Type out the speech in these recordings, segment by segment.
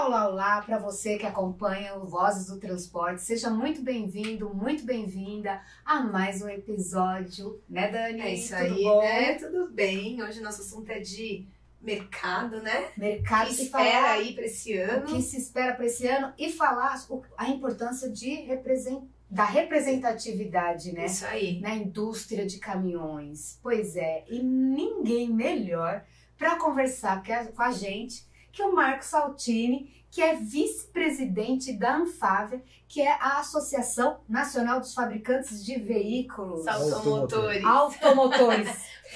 Olá, olá para você que acompanha o Vozes do Transporte. Seja muito bem-vindo, muito bem-vinda a mais um episódio, né, Dani? É isso Tudo aí, bom? né? Tudo bem. Hoje o nosso assunto é de mercado, né? Mercado que e espera falar aí para esse ano. o que se espera para esse ano e falar a importância da representatividade, né? Isso aí. Na indústria de caminhões. Pois é, e ninguém melhor para conversar com a gente que o Marco Saltini, que é vice-presidente da Anfavea, que é a Associação Nacional dos Fabricantes de Veículos Automotores.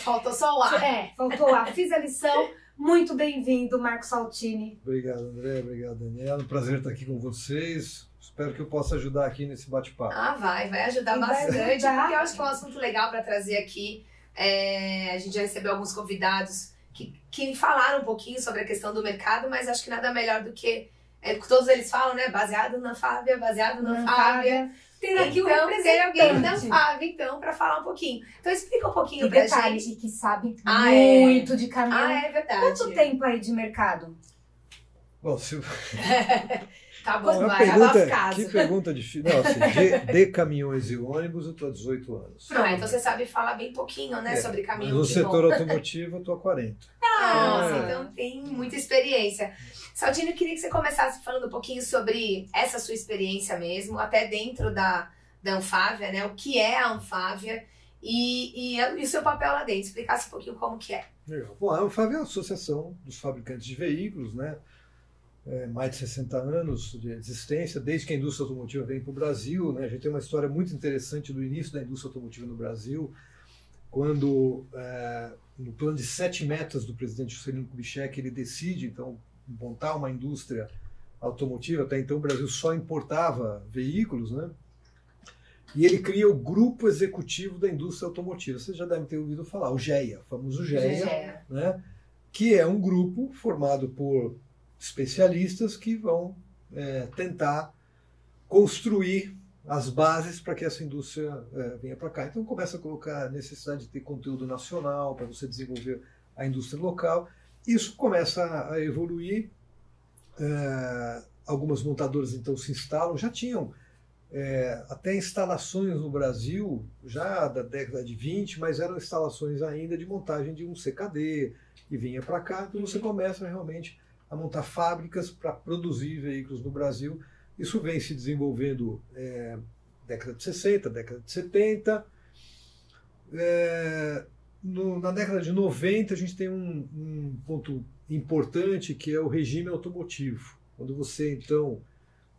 Faltou só o ar. Faltou o ar. Fiz a lição. Muito bem-vindo, Marco Saltini. Obrigado, André. Obrigado, Daniela. Um prazer estar aqui com vocês. Espero que eu possa ajudar aqui nesse bate-papo. Vai ajudar bastante, porque eu acho que é um assunto legal para trazer aqui. A gente já recebeu alguns convidados que falaram um pouquinho sobre a questão do mercado, mas acho que nada melhor do que todos eles falam, né? Baseado na Anfavea, Tem aqui então, tem alguém da Anfavea, então, para falar um pouquinho. Então, explica um pouquinho pra gente. E que sabe muito de caminhão. É verdade. Quanto tempo aí de mercado? Bom, se... Tá bom, vai, que pergunta difícil. Não, assim, de caminhões e ônibus eu estou há 18 anos. Pronto, então você sabe falar bem pouquinho, né, sobre caminhão. No setor automotivo eu estou há 40. Nossa, então tem muita experiência. Saltini, eu queria que você começasse falando um pouquinho sobre essa sua experiência mesmo, até dentro da Anfavea, né? O que é a Anfavea e o seu papel lá dentro. Explicasse um pouquinho como que é. Legal. Bom, a Anfavea é a Associação dos Fabricantes de Veículos, né? Mais de 60 anos de existência, desde que a indústria automotiva veio para o Brasil, né? A gente tem uma história muito interessante do início da indústria automotiva no Brasil, quando, no plano de 7 metas do presidente Juscelino Kubitschek, ele decide, então, montar uma indústria automotiva. Até então o Brasil só importava veículos, né? E ele cria o Grupo Executivo da Indústria Automotiva. Vocês já devem ter ouvido falar, o GEA, o famoso GEA, né? Que é um grupo formado por especialistas que vão tentar construir as bases para que essa indústria venha para cá. Então começa a colocar a necessidade de ter conteúdo nacional para você desenvolver a indústria local. Isso começa a evoluir. Algumas montadoras então se instalam, já tinham até instalações no Brasil, já da década de 20, mas eram instalações ainda de montagem de um CKD, que vinha para cá. Então você começa realmente a montar fábricas para produzir veículos no Brasil. Isso vem se desenvolvendo década de 60, década de 70. Na década de 90 a gente tem um ponto importante, que é o regime automotivo. Quando você, então,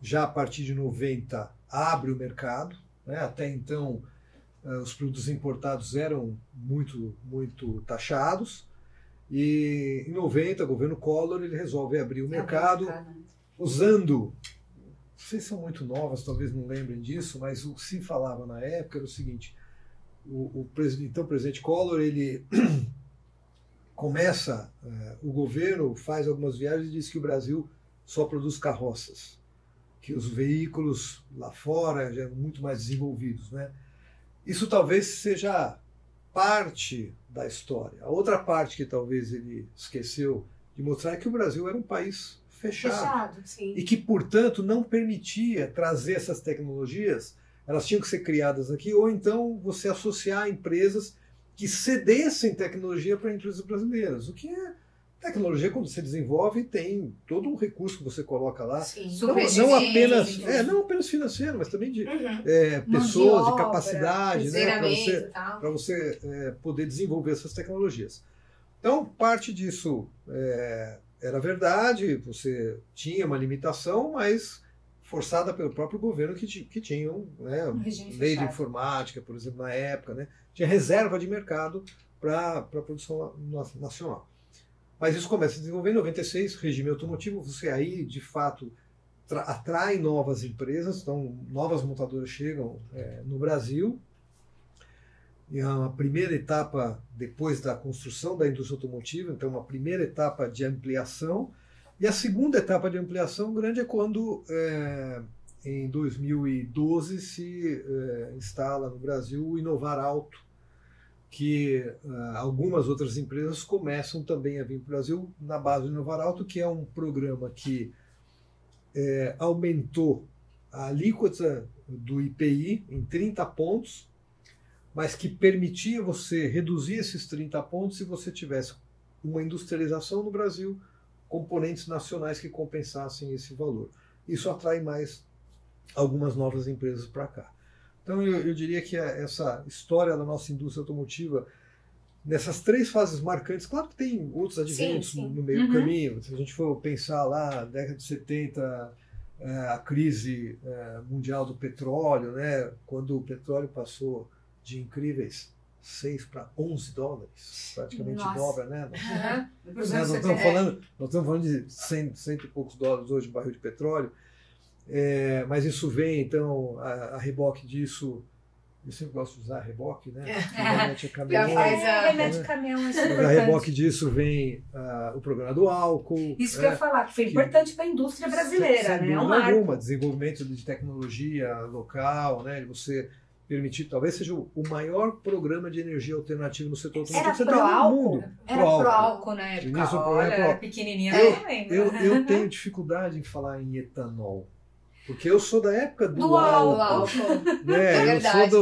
já a partir de 90, abre o mercado, né? Até então os produtos importados eram muito, muito taxados. E em 90, o governo Collor ele resolve abrir o mercado, usando, vocês são muito novas, talvez não lembrem disso, mas o que se falava na época era o seguinte: o presidente Collor, ele começa, o governo faz algumas viagens e diz que o Brasil só produz carroças, que os veículos lá fora já eram muito mais desenvolvidos, né? Isso talvez seja parte da história. A outra parte que talvez ele esqueceu de mostrar é que o Brasil era um país fechado sim. E que, portanto, não permitia trazer essas tecnologias. Elas tinham que ser criadas aqui, ou então você associar empresas que cedessem tecnologia para empresas brasileiras. O que é tecnologia, quando você desenvolve, tem todo um recurso que você coloca lá. Sim. Não apenas financeiro, mas também de pessoas, de capacidade, né, para você poder desenvolver essas tecnologias. Então, parte disso era verdade, você tinha uma limitação, mas forçada pelo próprio governo que tinha lei de informática, por exemplo, na época, né, tinha reserva de mercado para a produção nacional. Mas isso começa a desenvolver em 96, regime automotivo, você aí, de fato, atrai novas empresas, então novas montadoras chegam no Brasil. E a primeira etapa, depois da construção da indústria automotiva, então uma primeira etapa de ampliação. E a segunda etapa de ampliação grande é quando, em 2012, se instala no Brasil o Inovar Auto, que algumas outras empresas começam também a vir para o Brasil na base do Inovar Auto, que é um programa que aumentou a alíquota do IPI em 30 pontos, mas que permitia você reduzir esses 30 pontos se você tivesse uma industrialização no Brasil, componentes nacionais que compensassem esse valor. Isso atrai mais algumas novas empresas para cá. Então eu diria que essa história da nossa indústria automotiva, nessas 3 fases marcantes, claro que tem outros adventos no meio do caminho. Se a gente for pensar lá, década de 70, a crise mundial do petróleo, né, quando o petróleo passou de incríveis 6 para 11 dólares, praticamente dobra, né? Nós estamos falando de 100 e poucos dólares hoje no barril de petróleo, mas isso vem, então, a reboque disso. Eu sempre gosto de usar reboque, né? Remete a caminhão. Remete a caminhão, isso é importante. A reboque disso vem o programa do álcool. Isso que eu ia falar, que foi importante para a indústria brasileira, né? É um marco. Desenvolvimento de tecnologia local, né? Você permitir, talvez seja o maior programa de energia alternativa no setor automotivo do mundo. Era pro-álcool, né? Olha, pequenininha. Eu tenho dificuldade em falar em etanol. Porque eu sou da época do álcool. Né? É verdade.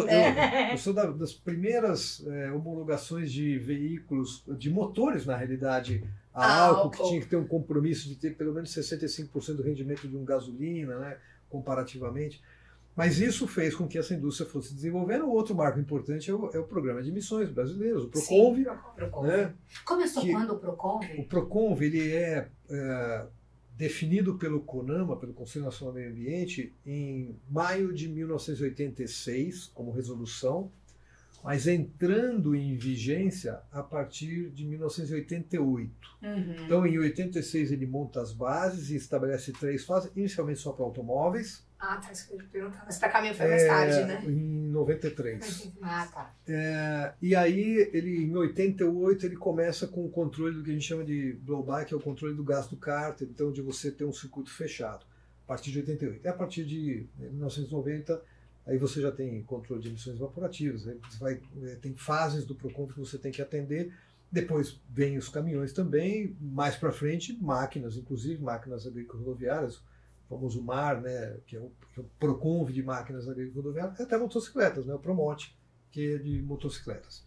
Eu sou das primeiras homologações de veículos, de motores, na realidade, a álcool, que tinha que ter um compromisso de ter pelo menos 65% do rendimento de um gasolina, né? Comparativamente. Mas isso fez com que essa indústria fosse desenvolvendo. O outro marco importante é o Programa de Emissões Brasileiros, o Proconv. Né? Começou quando o Proconv? O Proconv ele é definido pelo CONAMA, pelo Conselho Nacional do Meio Ambiente, em maio de 1986, como resolução, mas entrando em vigência a partir de 1988. Então, em 86, ele monta as bases e estabelece 3 fases, inicialmente só para automóveis. Tá, isso que eu ia perguntar. Mas para caminhão foi mais tarde, né? Em 93. Tá. E aí, em 88, ele começa com o controle do que a gente chama de blowback, que é o controle do gás do cárter, então de você ter um circuito fechado, a partir de 88. A partir de 1990, aí você já tem controle de emissões evaporativas, tem fases do Proconv que você tem que atender, depois vem os caminhões também, mais para frente, máquinas, inclusive máquinas agrícolas rodoviárias, o famoso MAR, né, que é o Proconv de máquinas agrícolas rodoviárias, até motocicletas, né, o Promote, que é de motocicletas.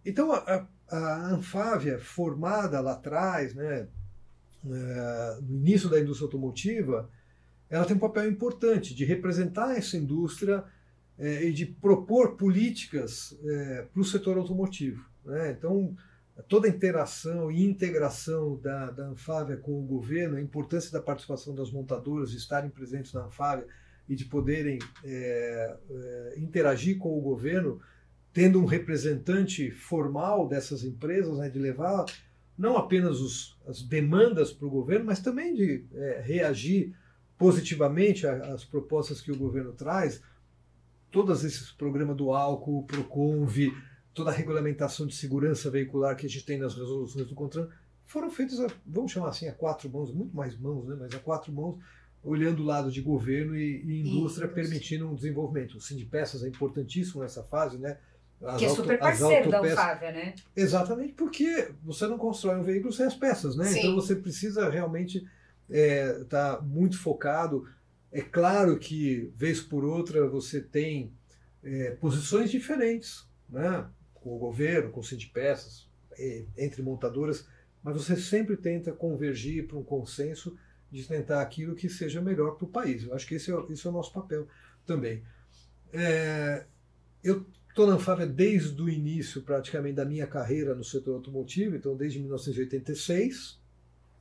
Então, a Anfávia, formada lá atrás, né, no início da indústria automotiva, ela tem um papel importante de representar essa indústria e de propor políticas para o setor automotivo. Né? Então, toda a interação e integração da Anfávia com o governo, a importância da participação das montadoras, de estarem presentes na Anfávia e de poderem interagir com o governo, tendo um representante formal dessas empresas, né, de levar não apenas as demandas para o governo, mas também de reagir positivamente às propostas que o governo traz. Todos esses programas do álcool, o Proconv, toda a regulamentação de segurança veicular que a gente tem nas resoluções do CONTRAN, foram feitas, vamos chamar assim, a 4 mãos, muito mais mãos, né, mas a 4 mãos, olhando o lado de governo e indústria, permitindo um desenvolvimento. O Sindipeças é importantíssimo nessa fase, né? Que é super parceiro da Anfávia, né? Exatamente, porque você não constrói um veículo sem as peças, né? Então você precisa realmente estar muito focado. É claro que, vez por outra, você tem posições diferentes, né? Com o governo, com o Sindipeças, entre montadoras, mas você sempre tenta convergir para um consenso de tentar aquilo que seja melhor para o país. Eu acho que esse é o nosso papel também. Eu estou na Anfávia desde o início, praticamente, da minha carreira no setor automotivo, então desde 1986.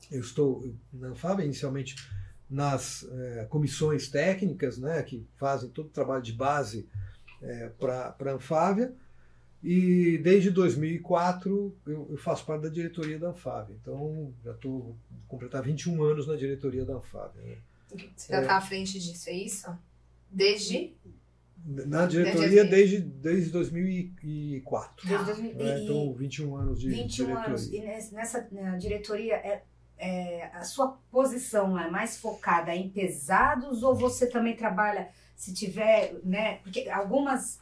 Eu estou na Anfávia, inicialmente nas comissões técnicas, né, que fazem todo o trabalho de base para a Anfávia. E desde 2004 eu faço parte da diretoria da Anfávia. Então já estou completar 21 anos na diretoria da Anfávia. Né? Você já está à frente disso, é isso? Desde? Na diretoria desde 2004. Então 21 anos de 21 diretoria. Anos. E nessa diretoria a sua posição é mais focada em pesados ou você também trabalha, se tiver, né? Porque algumas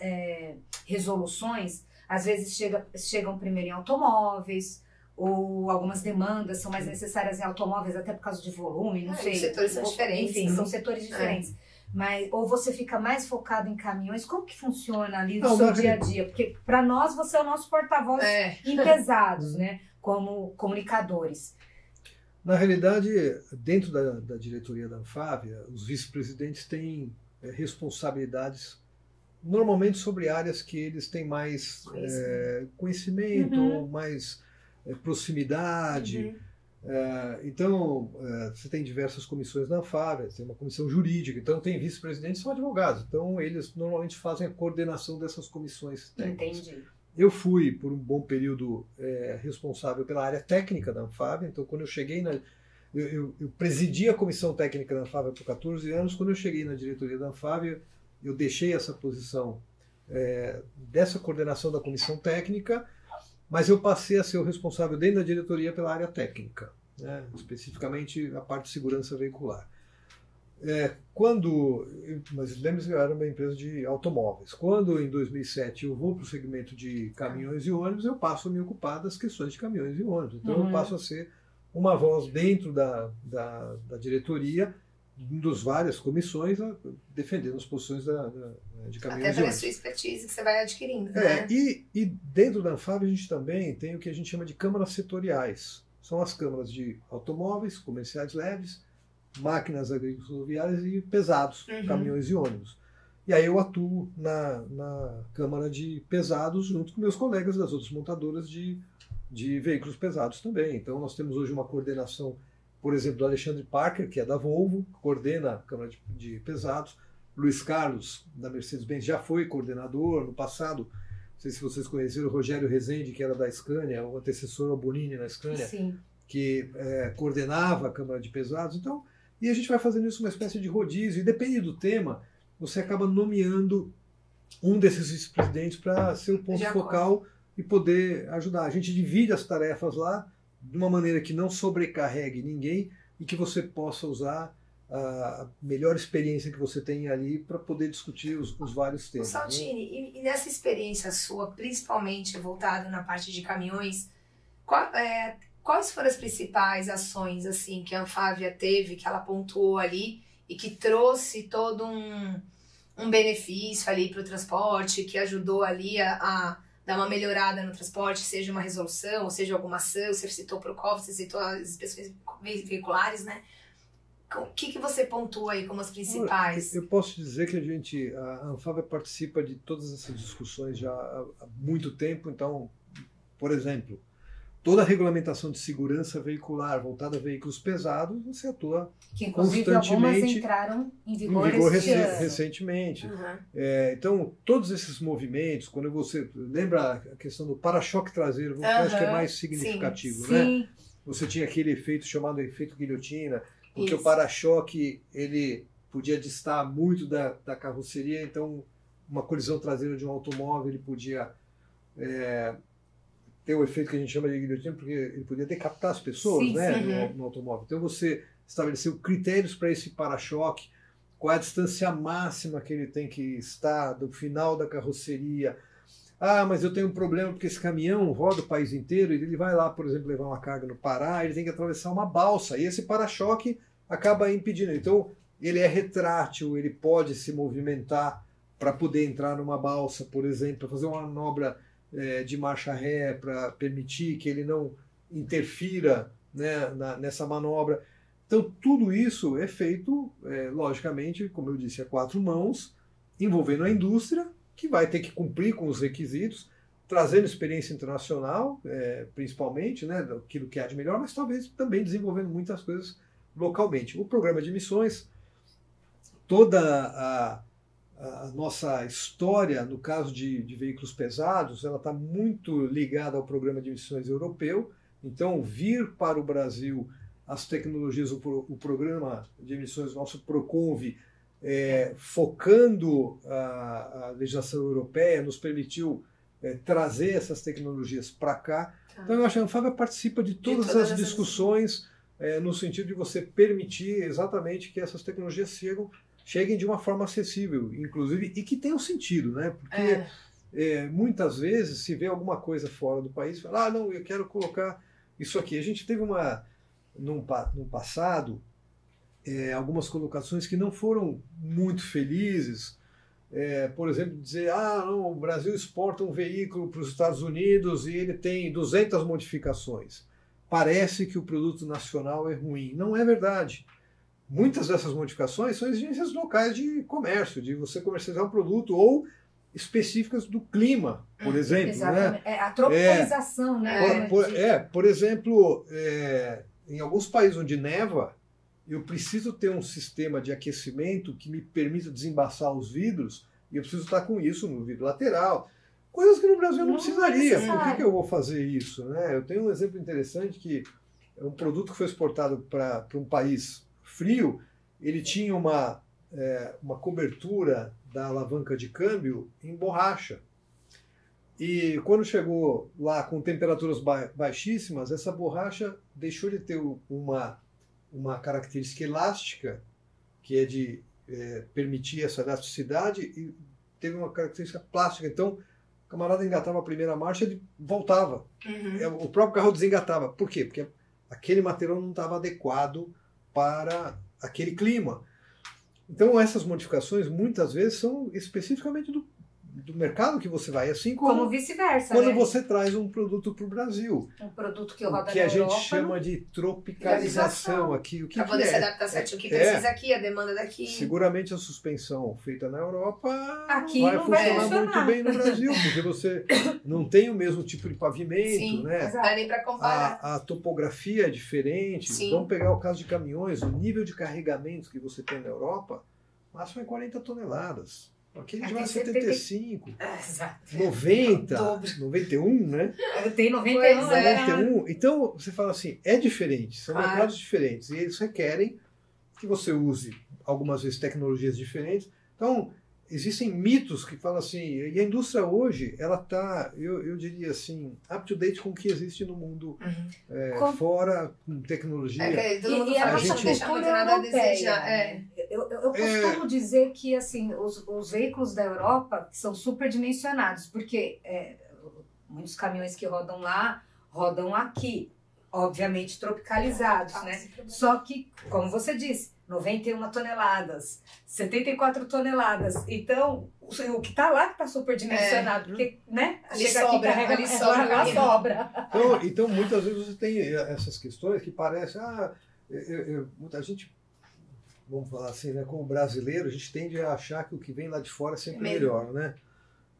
resoluções às vezes chegam primeiro em automóveis, ou algumas demandas são mais necessárias em automóveis, até por causa de volume, não sei. Os setores são diferentes. Enfim, são setores diferentes. Mas, ou você fica mais focado em caminhões, como que funciona ali no seu dia a dia? Porque para nós você é o nosso porta-voz em pesados, né? Como comunicadores. Na realidade, dentro da diretoria da Anfávia, os vice-presidentes têm responsabilidades normalmente sobre áreas que eles têm mais conhecimento, ou mais proximidade. Então, você tem diversas comissões na Anfávia, tem uma comissão jurídica, então tem vice-presidentes que são advogados, então eles normalmente fazem a coordenação dessas comissões técnicas. Entendi. Eu fui, por um bom período, responsável pela área técnica da Anfávia, então quando eu cheguei eu presidi a comissão técnica da Anfávia por 14 anos, quando eu cheguei na diretoria da Anfávia, eu deixei essa posição dessa coordenação da comissão técnica, mas eu passei a ser o responsável dentro da diretoria pela área técnica, né? Especificamente a parte de segurança veicular. Mas lembre-se que eu era uma empresa de automóveis. Quando, em 2007, eu vou para o segmento de caminhões e ônibus, eu passo a me ocupar das questões de caminhões e ônibus. Então, eu passo a ser uma voz dentro da diretoria, das várias comissões, defendendo as posições de caminhões e ônibus. Até pela sua expertise que você vai adquirindo. Né? E dentro da Anfávia a gente também tem o que a gente chama de câmaras setoriais. São as câmaras de automóveis, comerciais leves, máquinas agrícolas rodoviárias e pesados, caminhões e ônibus. E aí eu atuo na Câmara de Pesados junto com meus colegas das outras montadoras de veículos pesados também. Então nós temos hoje uma coordenação, por exemplo, do Alexandre Parker, que é da Volvo, coordena a Câmara de Pesados. Luiz Carlos, da Mercedes-Benz, já foi coordenador no passado. Não sei se vocês conheceram o Rogério Rezende, que era da Scania, o antecessor ao Bonini na Scania, que coordenava a Câmara de Pesados. Então, e a gente vai fazendo isso uma espécie de rodízio, e depende do tema, você acaba nomeando um desses vice-presidentes para ser o ponto focal e poder ajudar. A gente divide as tarefas lá de uma maneira que não sobrecarregue ninguém e que você possa usar a melhor experiência que você tem ali para poder discutir os vários temas. Saltini, e nessa experiência sua, principalmente voltada na parte de caminhões, quais foram as principais ações assim que a Anfávia teve, que ela pontuou ali e que trouxe todo um benefício ali para o transporte, que ajudou ali a dar uma melhorada no transporte, seja uma resolução, ou seja alguma ação? Você citou o Procov, você citou as inspeções veiculares, né? O que você pontua aí como as principais? Eu posso dizer que a Anfávia participa de todas essas discussões já há muito tempo. Então, por exemplo, toda a regulamentação de segurança veicular voltada a veículos pesados, você atua que, inclusive, constantemente. Algumas entraram em vigor recentemente. Então, todos esses movimentos, quando você lembra a questão do para-choque traseiro, eu acho que é mais significativo, né? Você tinha aquele efeito chamado efeito guilhotina, porque o para-choque ele podia distar muito da carroceria, então uma colisão traseira de um automóvel ele podia ter o efeito que a gente chama de guilhotina, porque ele podia decapitar as pessoas no automóvel. Então você estabeleceu critérios para esse para-choque, qual é a distância máxima que ele tem que estar do final da carroceria. Mas eu tenho um problema porque esse caminhão roda o país inteiro e ele vai lá, por exemplo, levar uma carga no Pará, ele tem que atravessar uma balsa e esse para-choque acaba impedindo. Então, ele é retrátil, ele pode se movimentar para poder entrar numa balsa, por exemplo, para fazer uma manobra de marcha ré, para permitir que ele não interfira, né, nessa manobra. Então, tudo isso é feito, logicamente, como eu disse, a 4 mãos, envolvendo a indústria, que vai ter que cumprir com os requisitos, trazendo experiência internacional, principalmente, né, daquilo que há de melhor, mas talvez também desenvolvendo muitas coisas localmente. O programa de emissões, toda a nossa história, no caso de veículos pesados, ela está muito ligada ao programa de emissões europeu. Então, vir para o Brasil as tecnologias, o programa de emissões, nosso Proconv, focando a legislação europeia, nos permitiu trazer essas tecnologias para cá. Então, eu acho que a Anfávia participa de todas as discussões no sentido de você permitir exatamente que essas tecnologias cheguem de uma forma acessível, inclusive, e que tenham sentido, né? Porque muitas vezes se vê alguma coisa fora do país, fala, não, eu quero colocar isso aqui. A gente teve no passado algumas colocações que não foram muito felizes. Por exemplo, dizer, não, o Brasil exporta um veículo para os Estados Unidos e ele tem 200 modificações. Parece que o produto nacional é ruim. Não é verdade. Muitas dessas modificações são exigências locais de comércio, de você comercializar um produto, ou específicas do clima, por exemplo. Exatamente. Né? A tropicalização, né? Por exemplo, em alguns países onde neva, eu preciso ter um sistema de aquecimento que me permita desembaçar os vidros, e eu preciso estar com isso no vidro lateral. Coisas que no Brasil eu não precisaria. Por que eu vou fazer isso? Né? Eu tenho um exemplo interessante que é um produto que foi exportado para um país frio, ele tinha uma cobertura da alavanca de câmbio em borracha. E quando chegou lá com temperaturas baixíssimas, essa borracha deixou de ter uma característica elástica, que é de permitir essa elasticidade, e teve uma característica plástica. Então, o camarada engatava a primeira marcha e ele voltava. O próprio carro desengatava. Por quê? Porque aquele material não estava adequado para aquele clima. Então, essas modificações, muitas vezes, são especificamente do mercado que você vai, assim como vice-versa. Quando você traz um produto para o Brasil. Um produto que roda que na a gente Europa, chama de tropicalização aqui. O que para poder se adaptar certinho, o que precisa aqui, a demanda daqui. Seguramente a suspensão feita na Europa aqui vai não funcionar vai muito bem no Brasil, porque você não tem o mesmo tipo de pavimento. Sim, né? Não dá nem para comparar. A topografia é diferente. Sim. Vamos pegar o caso de caminhões, o nível de carregamento que você tem na Europa, o máximo é 40 toneladas. Aqui a gente vai 75, 90, 91, né? Tem 91. Então, você fala assim, é diferente, são mercados diferentes. E eles requerem que você use, algumas vezes, tecnologias diferentes. Então, existem mitos que falam assim, e a indústria hoje, ela está, eu diria assim, up-to-date com o que existe no mundo fora, com tecnologia. Todo mundo fala que não deixa muito nada a desejar. Eu costumo dizer que assim, os veículos da Europa são superdimensionados, porque muitos caminhões que rodam lá, rodam aqui, obviamente tropicalizados, né? Só que, como você disse, 91 toneladas, 74 toneladas. Então, o que está lá que está superdimensionado, porque, né? Chega aqui, carrega ali, sobra. Então, muitas vezes você tem essas questões que parecem, muita gente, vamos falar assim, né, como brasileiro, a gente tende a achar que o que vem lá de fora é sempre melhor, né?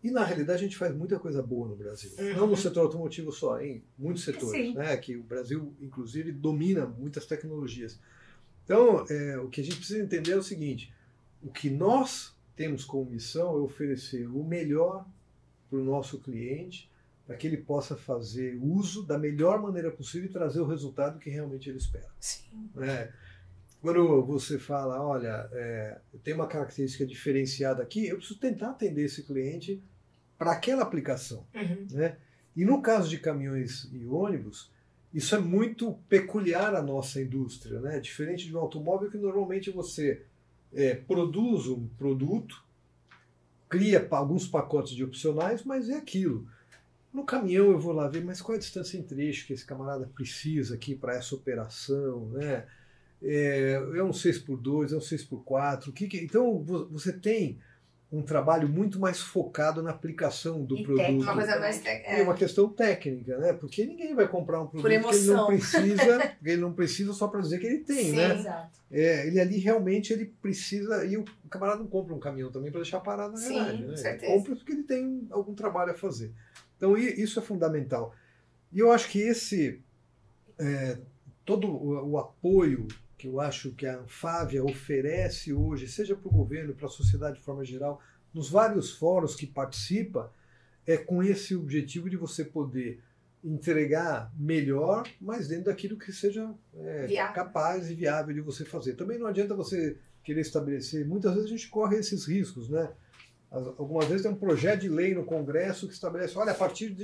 E na realidade a gente faz muita coisa boa no Brasil. Não no setor automotivo só, em muitos setores, né? Que o Brasil, inclusive, domina muitas tecnologias. Então, o que a gente precisa entender é o seguinte, o que nós temos como missão é oferecer o melhor para o nosso cliente, para que ele possa fazer uso da melhor maneira possível e trazer o resultado que realmente ele espera. Sim. Quando você fala, olha, tem uma característica diferenciada aqui, eu preciso tentar atender esse cliente para aquela aplicação. Né? E no caso de caminhões e ônibus, isso é muito peculiar à nossa indústria, né? Diferente de um automóvel que normalmente você produz um produto, cria alguns pacotes de opcionais, mas é aquilo. No caminhão eu vou lá ver, mas qual é a distância em trecho que esse camarada precisa aqui para essa operação, né? É um 6x2, é um 6x4. Então você tem um trabalho muito mais focado na aplicação do produto. Uma coisa mais É uma questão técnica, né? Porque ninguém vai comprar um produto que ele não precisa só para dizer que ele tem, né? Exato. Ele ali realmente ele precisa, e o camarada não compra um caminhão também para deixar parado na garagem, né? Certeza. Ele compra porque ele tem algum trabalho a fazer. Então isso é fundamental. E eu acho que todo o apoio que eu acho que a Anfávia oferece hoje, seja para o governo, para a sociedade de forma geral, nos vários fóruns que participa, é com esse objetivo de você poder entregar melhor, mas dentro daquilo que seja capaz e viável de você fazer. Também não adianta você querer estabelecer, muitas vezes a gente corre esses riscos, né? Algumas vezes tem um projeto de lei no Congresso que estabelece, olha, a partir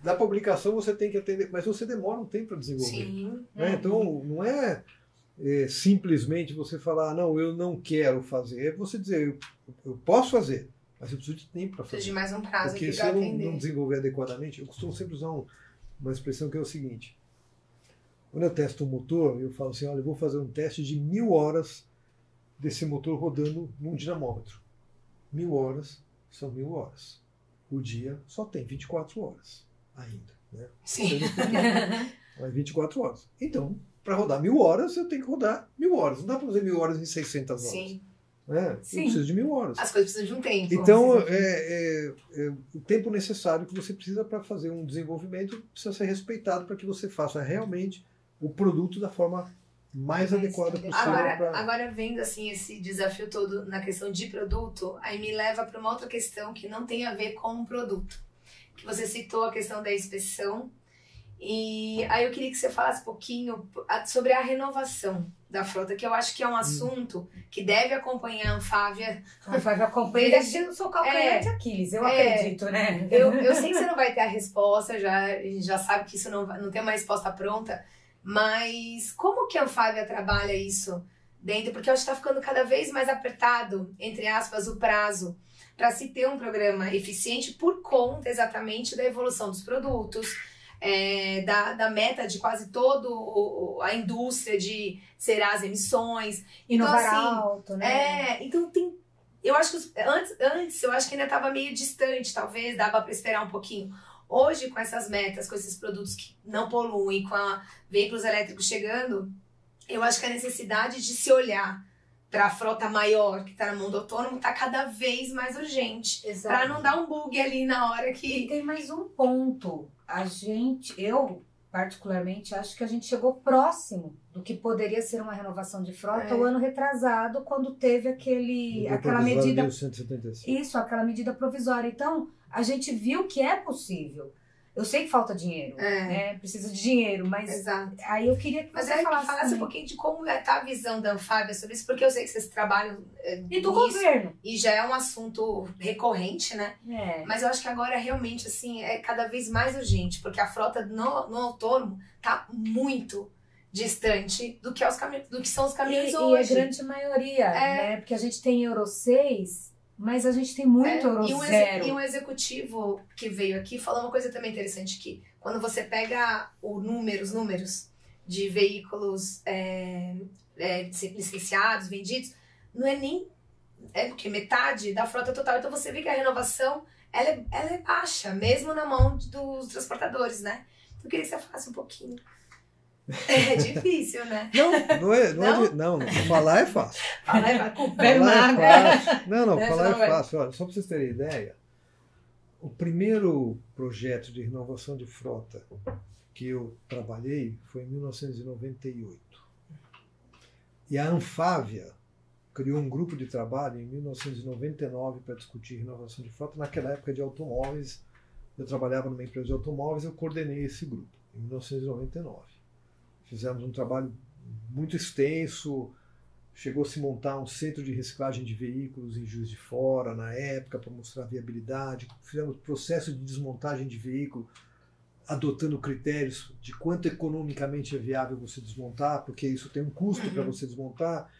da publicação você tem que atender, mas você demora um tempo para desenvolver. Sim. Né? Então, não é simplesmente você falar, não, eu não quero fazer. É você dizer, eu posso fazer, mas eu preciso de tempo para fazer. Preciso de mais um prazo porque aqui se para eu atender. não desenvolver adequadamente, eu costumo sempre usar uma expressão que é o seguinte, Quando eu testo um motor, eu falo assim, olha, eu vou fazer um teste de 1000 horas desse motor rodando num dinamômetro. 1000 horas são 1000 horas. O dia só tem 24 horas ainda. Né? Sim. É 24 horas. Então, para rodar 1000 horas, eu tenho que rodar 1000 horas. Não dá para fazer 1000 horas em 600 horas. Sim. Né? Sim. Eu preciso de 1000 horas. As coisas precisam de um tempo. Então, o tempo necessário que você precisa para fazer um desenvolvimento precisa ser respeitado para que você faça realmente o produto da forma mais adequada possível. Agora, vendo assim, esse desafio todo na questão de produto, aí me leva para uma outra questão que não tem a ver com o produto. Que você citou a questão da inspeção. E aí eu queria que você falasse um pouquinho sobre a renovação da frota, que eu acho que é um assunto que deve acompanhar a Anfávia. A Anfávia acompanha desde o seu calcanhar de Aquiles, eu acredito, né? Eu sei que você não vai ter a resposta, a gente já sabe que isso não tem uma resposta pronta, mas como que a Anfávia trabalha isso dentro? Porque eu acho que está ficando cada vez mais apertado, entre aspas, o prazo para se ter um programa eficiente por conta exatamente da evolução dos produtos, da meta de quase toda a indústria de zerar as emissões. Inovar então, assim, alto, né? Então tem... Eu acho que antes eu acho que ainda estava meio distante, talvez, dava para esperar um pouquinho. Hoje, com essas metas, com esses produtos que não poluem, com veículos elétricos chegando, eu acho que a necessidade de se olhar para a frota maior que está na mão do autônomo está cada vez mais urgente. Para não dar um bug ali na hora que... E tem mais um ponto. Eu particularmente acho que a gente chegou próximo do que poderia ser uma renovação de frota o ano retrasado, quando teve aquela medida... 1175. Isso, aquela medida provisória. Então, a gente viu que é possível. Eu sei que falta dinheiro, né? Precisa de dinheiro, mas Exato. Aí eu queria que você falasse um pouquinho de como tá a visão da Anfávia sobre isso, porque eu sei que vocês trabalham e do governo. E já é um assunto recorrente, né? Mas eu acho que agora realmente assim é cada vez mais urgente, porque a frota no autônomo tá muito distante do que são os caminhões hoje. E a grande maioria, né? Porque a gente tem Euro 6... Mas a gente tem muito Euro 0. E um executivo que veio aqui falou uma coisa também interessante, que quando você pega os números de veículos licenciados, vendidos, não é nem porque metade da frota total. Então você vê que a renovação ela é baixa, mesmo na mão dos transportadores, né? Eu queria que você falasse um pouquinho. É difícil, né? Não, falar é fácil. Falar é fácil. Não, falar é fácil. Olha, só para vocês terem ideia, o primeiro projeto de renovação de frota que eu trabalhei foi em 1998. E a Anfávia criou um grupo de trabalho em 1999 para discutir renovação de frota. Naquela época de automóveis, eu trabalhava numa empresa de automóveis, eu coordenei esse grupo, em 1999. Fizemos um trabalho muito extenso, chegou a se montar um centro de reciclagem de veículos em Juiz de Fora, na época, para mostrar a viabilidade. Fizemos processo de desmontagem de veículo, adotando critérios de quanto economicamente é viável você desmontar, porque isso tem um custo para você desmontar.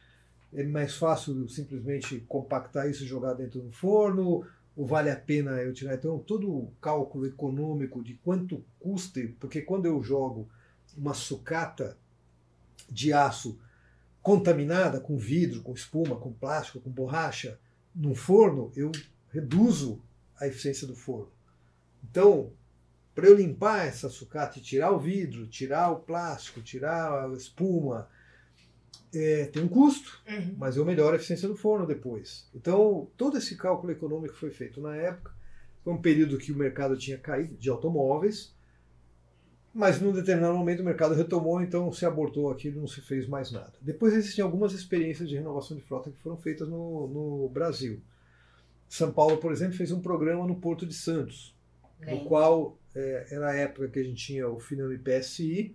É mais fácil simplesmente compactar isso e jogar dentro do forno, ou vale a pena eu tirar? Então, todo o cálculo econômico de quanto custa, porque quando eu jogo uma sucata de aço contaminada com vidro, com espuma, com plástico, com borracha, num forno, eu reduzo a eficiência do forno. Então, para eu limpar essa sucata e tirar o vidro, tirar o plástico, tirar a espuma, tem um custo, mas eu melhoro a eficiência do forno depois. Então, todo esse cálculo econômico foi feito na época. Foi um período que o mercado tinha caído de automóveis, mas num determinado momento o mercado retomou, então se abortou aquilo e não se fez mais nada. Depois existem algumas experiências de renovação de frota que foram feitas no Brasil. São Paulo, por exemplo, fez um programa no Porto de Santos, no qual era a época que a gente tinha o Finame PSI,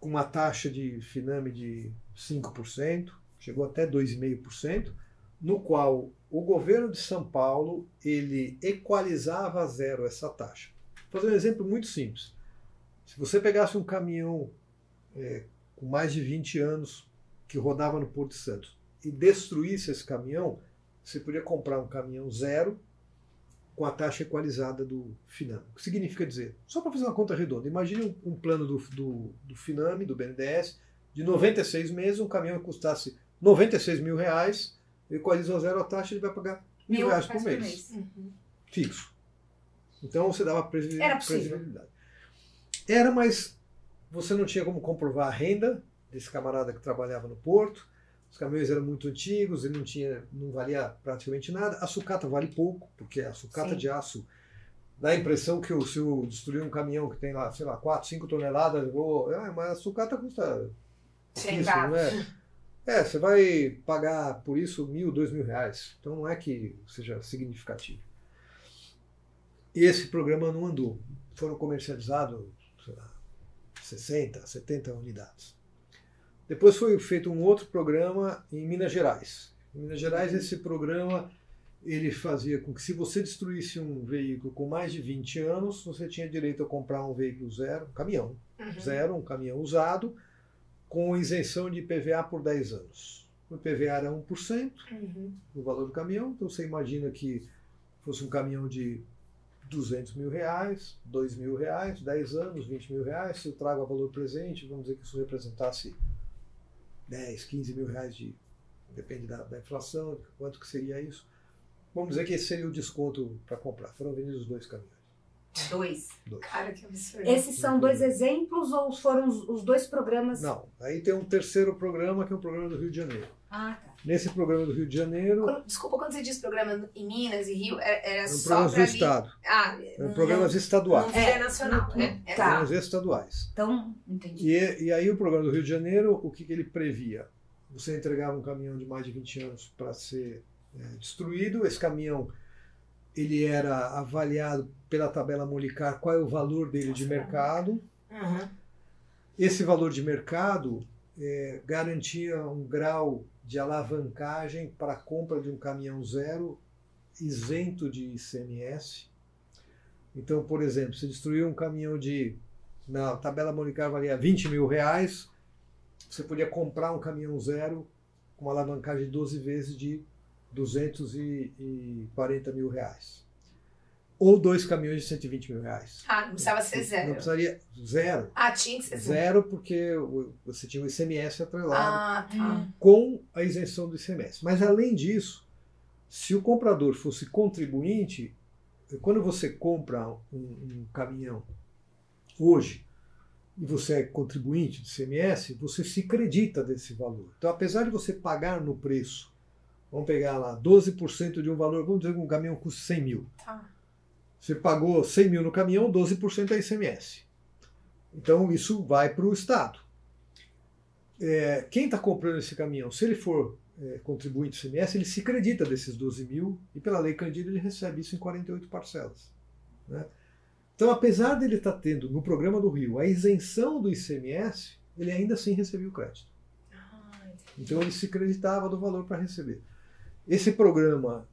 com uma taxa de Finame de 5%, chegou até 2,5%, no qual o governo de São Paulo ele equalizava a zero essa taxa. Vou fazer um exemplo muito simples. Se você pegasse um caminhão com mais de 20 anos que rodava no Porto de Santos e destruísse esse caminhão, você podia comprar um caminhão zero com a taxa equalizada do Finame. O que significa dizer? Só para fazer uma conta redonda, imagine um plano do Finame, do BNDES, de 96 meses, um caminhão que custasse R$96 mil, equaliza a zero a taxa, ele vai pagar R$1.000 por mês. Fixo. Então você dava previsibilidade. Era, mas você não tinha como comprovar a renda desse camarada que trabalhava no porto. Os caminhões eram muito antigos e não valia praticamente nada. A sucata vale pouco, porque a sucata de aço dá a impressão que se eu destruir um caminhão que tem lá, sei lá, 4, 5 toneladas, mas a sucata custa isso, né? Você vai pagar por isso R$1.000, R$2.000. Então não é que seja significativo. E esse programa não andou. Foram comercializados, sei lá, 60, 70 unidades. Depois foi feito um outro programa em Minas Gerais. Em Minas Gerais, esse programa ele fazia com que, se você destruísse um veículo com mais de 20 anos, você tinha direito a comprar um veículo zero, um caminhão zero, um caminhão usado, com isenção de IPVA por 10 anos. O IPVA era 1% do valor do caminhão, então você imagina que fosse um caminhão de R$200 mil, R$2.000, 10 anos, R$20 mil. Se eu trago a valor presente, vamos dizer que isso representasse 10, 15 mil reais, depende da inflação, quanto que seria isso. Vamos dizer que esse seria o desconto para comprar. Foram vendidos 2 caminhões. Dois. Cara, que absurdo. Esses são 2 exemplos ou foram os 2 programas? Não, aí tem um terceiro programa, que é o programa do Rio de Janeiro. Tá. Nesse programa do Rio de Janeiro... Desculpa, quando você diz programa em Minas e Rio, era só programas do Estado. Programas estaduais. Não é nacional, Programas estaduais. Então, entendi. E aí o programa do Rio de Janeiro, o que ele previa? Você entregava um caminhão de mais de 20 anos para ser destruído. Esse caminhão ele era avaliado pela tabela Molicar, qual é o valor dele de mercado. Esse valor de mercado garantia um grau de alavancagem para a compra de um caminhão zero isento de ICMS. Então, por exemplo, se destruir um caminhão na tabela Molicar valia R$20 mil, você podia comprar um caminhão zero com uma alavancagem de 12 vezes de R$240 mil. Ou 2 caminhões de R$120 mil. Não precisava ser zero. Não precisaria zero. Tinha que ser zero porque você tinha o ICMS atrelado com a isenção do ICMS. Mas além disso, se o comprador fosse contribuinte, quando você compra um caminhão hoje e você é contribuinte do ICMS, você se acredita desse valor. Então, apesar de você pagar no preço, vamos pegar lá 12% de um valor, vamos dizer que um caminhão custa 100 mil. Você pagou 100 mil no caminhão, 12% é ICMS. Então isso vai para o Estado. Quem está comprando esse caminhão, se ele for contribuinte do ICMS, ele se acredita desses 12 mil e pela Lei Candir ele recebe isso em 48 parcelas. Né? Então, apesar dele estar tendo no programa do Rio a isenção do ICMS, ele ainda assim recebia o crédito. Então ele se acreditava do valor para receber. Esse programa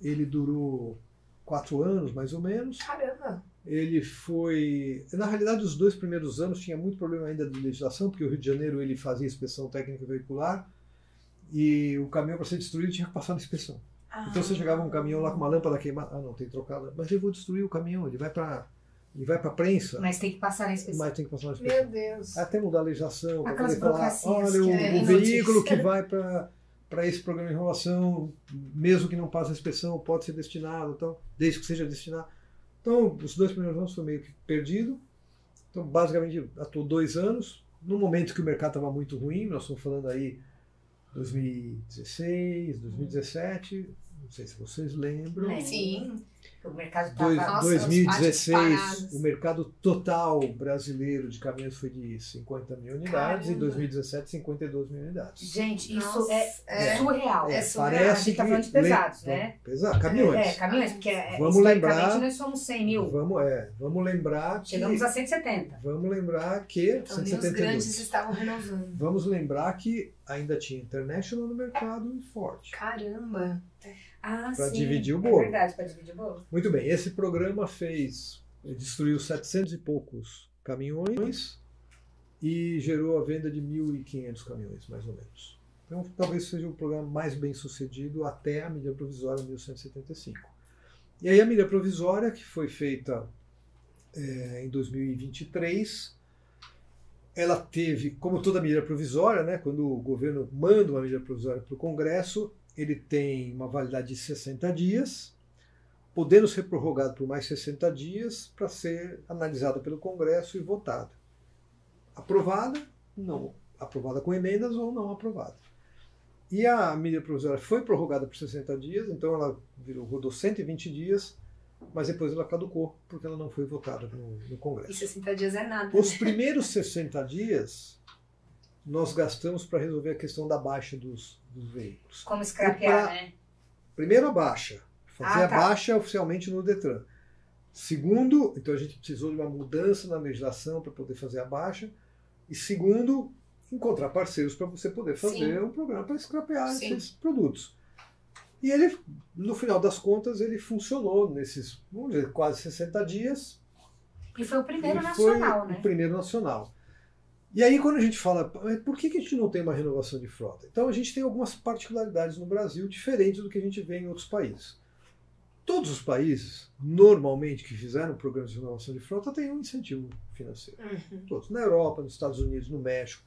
ele durou 4 anos, mais ou menos. Caramba! Ele foi... Na realidade, os 2 primeiros anos tinha muito problema ainda de legislação, porque o Rio de Janeiro ele fazia inspeção técnica veicular e o caminhão, para ser destruído, tinha que passar na inspeção. Então você chegava um caminhão lá com uma lâmpada queimada, não, tem que trocar a lâmpada. Mas eu vou destruir o caminhão, ele vai para a prensa. Mas tem que passar na inspeção. Meu Deus! Até mudar a legislação, para poder falar, olha, o veículo que vai para esse programa de enrolação, mesmo que não passe a inspeção, pode ser destinado, então, desde que seja destinado. Então, os 2 primeiros anos foi meio que perdido. Então, basicamente, atuou 2 anos. No momento que o mercado estava muito ruim, nós estamos falando aí 2016, 2017, não sei se vocês lembram. Sim. O mercado estava... 2016, o mercado total brasileiro de caminhões foi de 50 mil unidades. Caramba. E 2017, 52 mil unidades. Gente, isso é surreal. É surreal. A gente está falando de pesados, né? Pesados, caminhões. Caminhões, porque vamos lembrar, nós somos 100 mil. Vamos lembrar que... Chegamos a 170. Vamos lembrar que... Então, 172. Os grandes estavam renovando. Vamos lembrar que ainda tinha International no mercado e Ford. Caramba! Para dividir o bolo. É verdade, para dividir o bolo. Muito bem, esse programa destruiu 700 e poucos caminhões e gerou a venda de 1.500 caminhões, mais ou menos. Então, talvez seja o programa mais bem sucedido até a medida provisória 1175. E aí a medida provisória, que foi feita em 2023, ela teve, como toda medida provisória, né, quando o governo manda uma medida provisória para o Congresso, ele tem uma validade de 60 dias, podendo ser prorrogado por mais 60 dias para ser analisada pelo Congresso e votada. Aprovada, não. Aprovada com emendas ou não aprovada. E a medida provisória foi prorrogada por 60 dias, então ela rodou 120 dias, mas depois ela caducou, porque ela não foi votada no Congresso. E 60 dias é nada. Os primeiros 60 dias nós gastamos para resolver a questão da baixa dos veículos. Como scrapear, né? Primeiro a baixa. Fazer a baixa oficialmente no Detran. Segundo, então a gente precisou de uma mudança na legislação para poder fazer a baixa. E segundo, encontrar parceiros para você poder fazer um programa para scrapear esses produtos. E ele, no final das contas, ele funcionou nesses, vamos dizer, quase 60 dias. E foi o primeiro nacional, né? O primeiro nacional. E aí, quando a gente fala, por que a gente não tem uma renovação de frota? Então, a gente tem algumas particularidades no Brasil diferentes do que a gente vê em outros países. Todos os países, normalmente, que fizeram programas de renovação de frota, têm um incentivo financeiro. Todos. Na Europa, nos Estados Unidos, no México.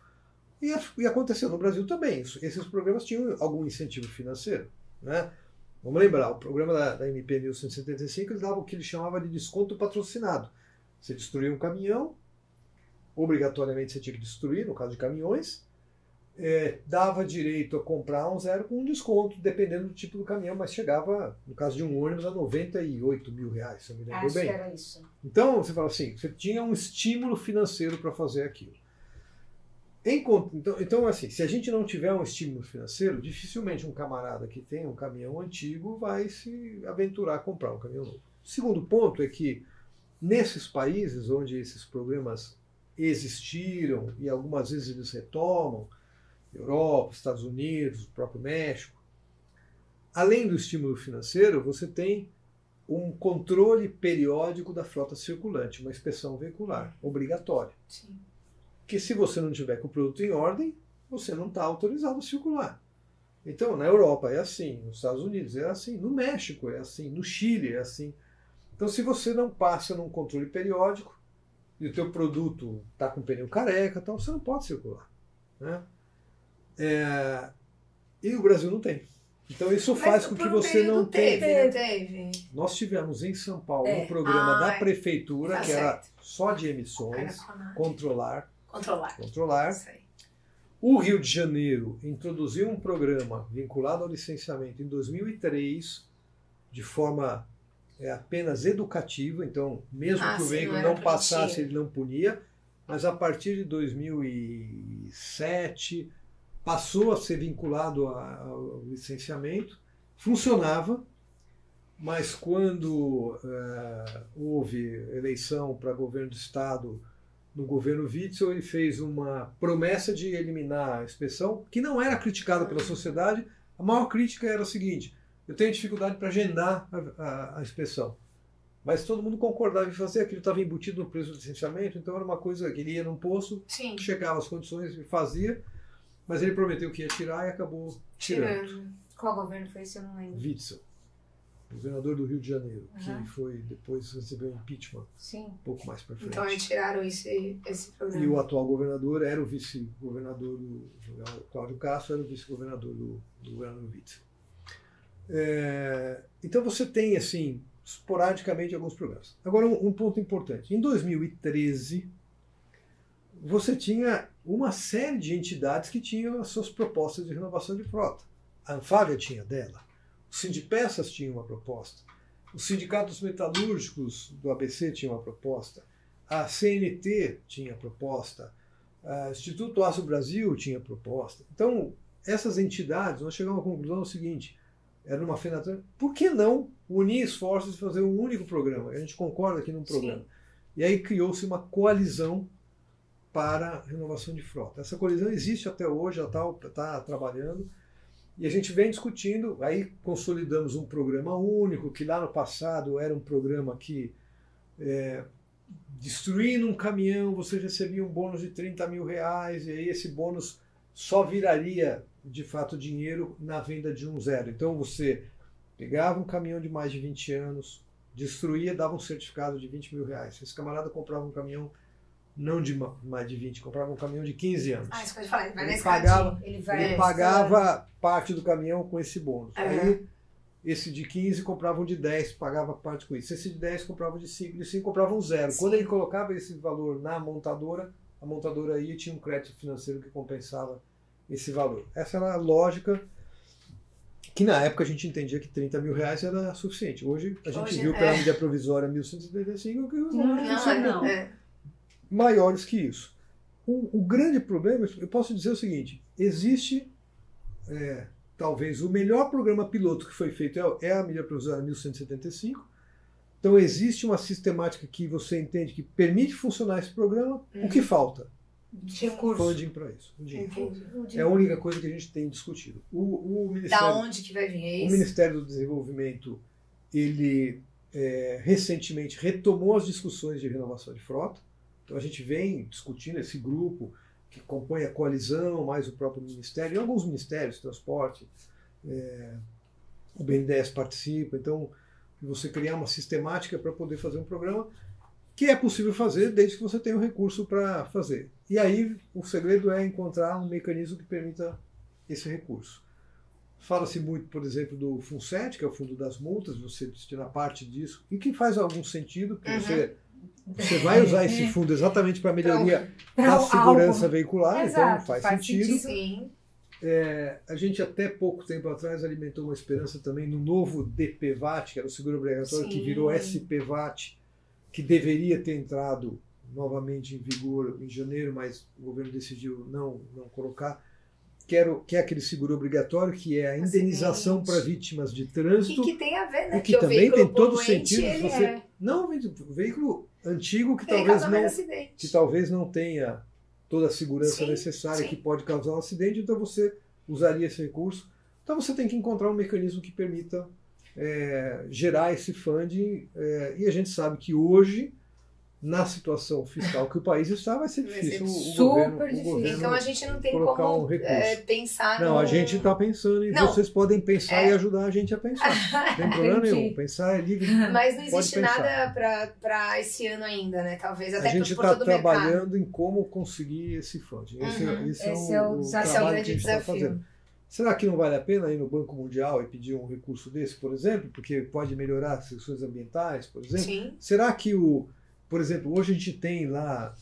E aconteceu no Brasil também. Esses programas tinham algum incentivo financeiro. Né? Vamos lembrar, o programa da MP 1175 ele dava o que ele chamava de desconto patrocinado. Você destruía um caminhão, obrigatoriamente você tinha que destruir, no caso de caminhões, dava direito a comprar um zero com um desconto, dependendo do tipo do caminhão, mas chegava, no caso de um ônibus, a 98 mil reais, se eu me lembro bem. Acho que era isso. Então, você fala assim, você tinha um estímulo financeiro para fazer aquilo. Então, assim, se a gente não tiver um estímulo financeiro, dificilmente um camarada que tem um caminhão antigo vai se aventurar a comprar um caminhão novo. O segundo ponto é que, nesses países onde esses programas existiram, e algumas vezes eles retomam, Europa, Estados Unidos, o próprio México, além do estímulo financeiro, você tem um controle periódico da frota circulante, uma inspeção veicular obrigatória. Sim. Que se você não tiver com o produto em ordem, você não está autorizado a circular. Então, na Europa é assim, nos Estados Unidos é assim, no México é assim, no Chile é assim. Então, se você não passa num controle periódico e o teu produto está com pneu careca, tal, você não pode circular. Né? E o Brasil não tem. Então, isso faz com que você não tenha. Nós tivemos em São Paulo um programa da prefeitura que era só de emissões, controlar. O Rio de Janeiro introduziu um programa vinculado ao licenciamento em 2003, de forma apenas educativa, então mesmo que o veículo não passasse, ele não punia, mas a partir de 2007 passou a ser vinculado ao licenciamento, funcionava, mas quando houve eleição para governo do Estado no governo Witzel, ele fez uma promessa de eliminar a inspeção, que não era criticada pela sociedade. A maior crítica era o seguinte: eu tenho dificuldade para agendar a inspeção. Mas todo mundo concordava em fazer, aquilo estava embutido no preço do licenciamento, então era uma coisa que ele ia num posto, chegava as condições e fazia, mas ele prometeu que ia tirar e acabou tirando. Qual governo foi esse? Eu não lembro. Witzel, governador do Rio de Janeiro, que foi, depois recebeu impeachment um pouco mais para frente. Então eles tiraram esse programa. E o atual governador era o vice-governador do Cláudio Castro, era o vice-governador do governador Witzel. Então você tem, assim, esporadicamente alguns programas. Agora, um ponto importante. Em 2013, você tinha uma série de entidades que tinham as suas propostas de renovação de frota. A Anfávia tinha dela. O Sindipeças tinha uma proposta. Os sindicatos metalúrgicos do ABC tinham uma proposta. A CNT tinha proposta. O Instituto Aço Brasil tinha proposta. Então, essas entidades, nós chegamos à conclusão do seguinte: era uma fenação, por que não unir esforços e fazer um único programa? A gente concorda aqui num programa. E aí criou-se uma coalizão para a renovação de frota. Essa coalizão existe até hoje, já está trabalhando. E a gente vem discutindo, aí consolidamos um programa único, que lá no passado era um programa que, destruindo um caminhão, você recebia um bônus de 30 mil reais, e aí esse bônus só viraria, de fato, dinheiro na venda de um zero. Então você pegava um caminhão de mais de 20 anos, destruía, dava um certificado de 20 mil reais. Esse camarada comprava um caminhão não de mais de 20, comprava um caminhão de 15 anos. Isso pode falar, ele vai ele pagava parte do caminhão com esse bônus. Aí, esse de 15 comprava um de 10, pagava parte com isso. Esse de 10 comprava de 5, de 5 comprava um 0. Sim. Quando ele colocava esse valor na montadora, a montadora ia e tinha um crédito financeiro que compensava esse valor. Essa era a lógica que na época a gente entendia que 30 mil reais era suficiente. Hoje a gente viu pela medida provisória 1175 que os valores são maiores que isso. O grande problema, eu posso dizer o seguinte, existe talvez o melhor programa piloto que foi feito é a medida provisória 1175. Então existe uma sistemática que você entende que permite funcionar esse programa. O que falta? Funding para isso. É a única coisa que a gente tem discutido. O Ministério, da onde que vai vir isso? O Ministério do Desenvolvimento, ele recentemente retomou as discussões de renovação de frota. Então a gente vem discutindo esse grupo que compõe a coalizão, mais o próprio Ministério, e alguns ministérios, transporte, o BNDES participa. Então, você criar uma sistemática para poder fazer um programa que é possível fazer desde que você tenha o recurso para fazer. E aí o segredo é encontrar um mecanismo que permita esse recurso. Fala-se muito, por exemplo, do FUNSET, que é o Fundo das Multas, você destina parte disso, e que faz algum sentido, porque você vai usar esse fundo exatamente para a melhoria da segurança veicular, então faz sentido. Sim. A gente até pouco tempo atrás alimentou uma esperança também no novo DPVAT, que era o seguro obrigatório, que virou SPVAT, que deveria ter entrado novamente em vigor em janeiro, mas o governo decidiu não colocar, que é aquele seguro obrigatório, que é a indenização para vítimas de trânsito. E que tem a ver, né? E que também tem todo o sentido. Não, o veículo antigo que talvez não tenha toda a segurança necessária, que pode causar um acidente, então você usaria esse recurso. Então você tem que encontrar um mecanismo que permita gerar esse funding, e a gente sabe que hoje, na situação fiscal que o país está, vai ser difícil o governo. Então a gente não tem como pensar Não, a gente está pensando, e vocês podem pensar e ajudar a gente a pensar. Não tem problema nenhum, pensar é livre. Mas não existe nada para esse ano ainda, né? Talvez até a gente está trabalhando em como conseguir esse funding. Esse é o trabalho que a gente está fazendo. Será que não vale a pena ir no Banco Mundial e pedir um recurso desse, por exemplo? Porque pode melhorar as questões ambientais, por exemplo? Sim. Será que por exemplo, hoje a gente tem lá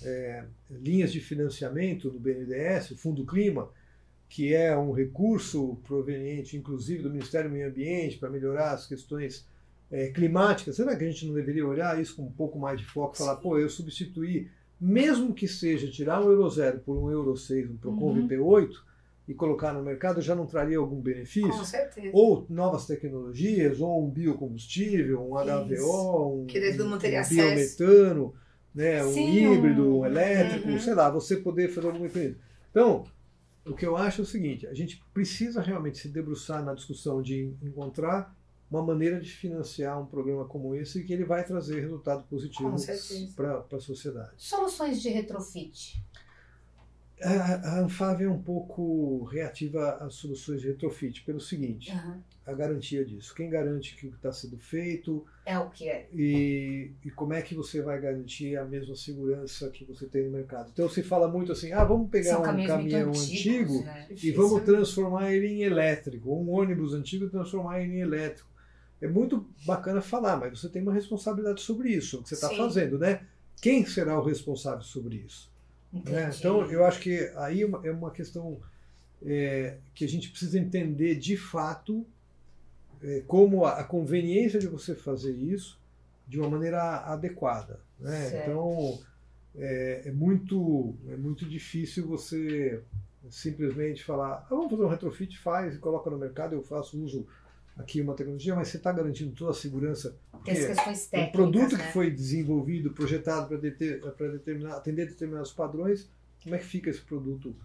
linhas de financiamento no BNDES, o Fundo Clima, que é um recurso proveniente, inclusive, do Ministério do Meio Ambiente para melhorar as questões climáticas. Será que a gente não deveria olhar isso com um pouco mais de foco e falar, eu substituir, mesmo que seja tirar um Euro 0 por um Euro 6, um Procon VP8, e colocar no mercado, já não traria algum benefício? Com certeza. Ou novas tecnologias, ou um biocombustível, um HVO, um biometano, né, um híbrido, um elétrico, sei lá, você poder fazer alguma coisa. Então, o que eu acho é o seguinte, a gente precisa realmente se debruçar na discussão de encontrar uma maneira de financiar um programa como esse, que ele vai trazer resultado positivo para a sociedade. Soluções de retrofit. A Anfávia é um pouco reativa às soluções de retrofit, pelo seguinte, a garantia disso. Quem garante que o que está sendo feito é o que é. E como é que você vai garantir a mesma segurança que você tem no mercado. Então se fala muito assim, vamos pegar um caminhão antigo, né? E vamos transformar ele em elétrico, ou um ônibus antigo e transformar ele em elétrico. É muito bacana falar, mas você tem uma responsabilidade sobre isso, o que você está fazendo, né? Quem será o responsável sobre isso? Então, eu acho que aí é uma questão que a gente precisa entender de fato como a conveniência de você fazer isso de uma maneira adequada. Né? Então, é muito difícil você simplesmente falar, vamos fazer um retrofit, faz e coloca no mercado, eu faço uso aqui uma tecnologia, mas você está garantindo toda a segurança. Tem as questões técnicas, um produto que foi desenvolvido, projetado para atender determinados padrões, como é que fica esse produto?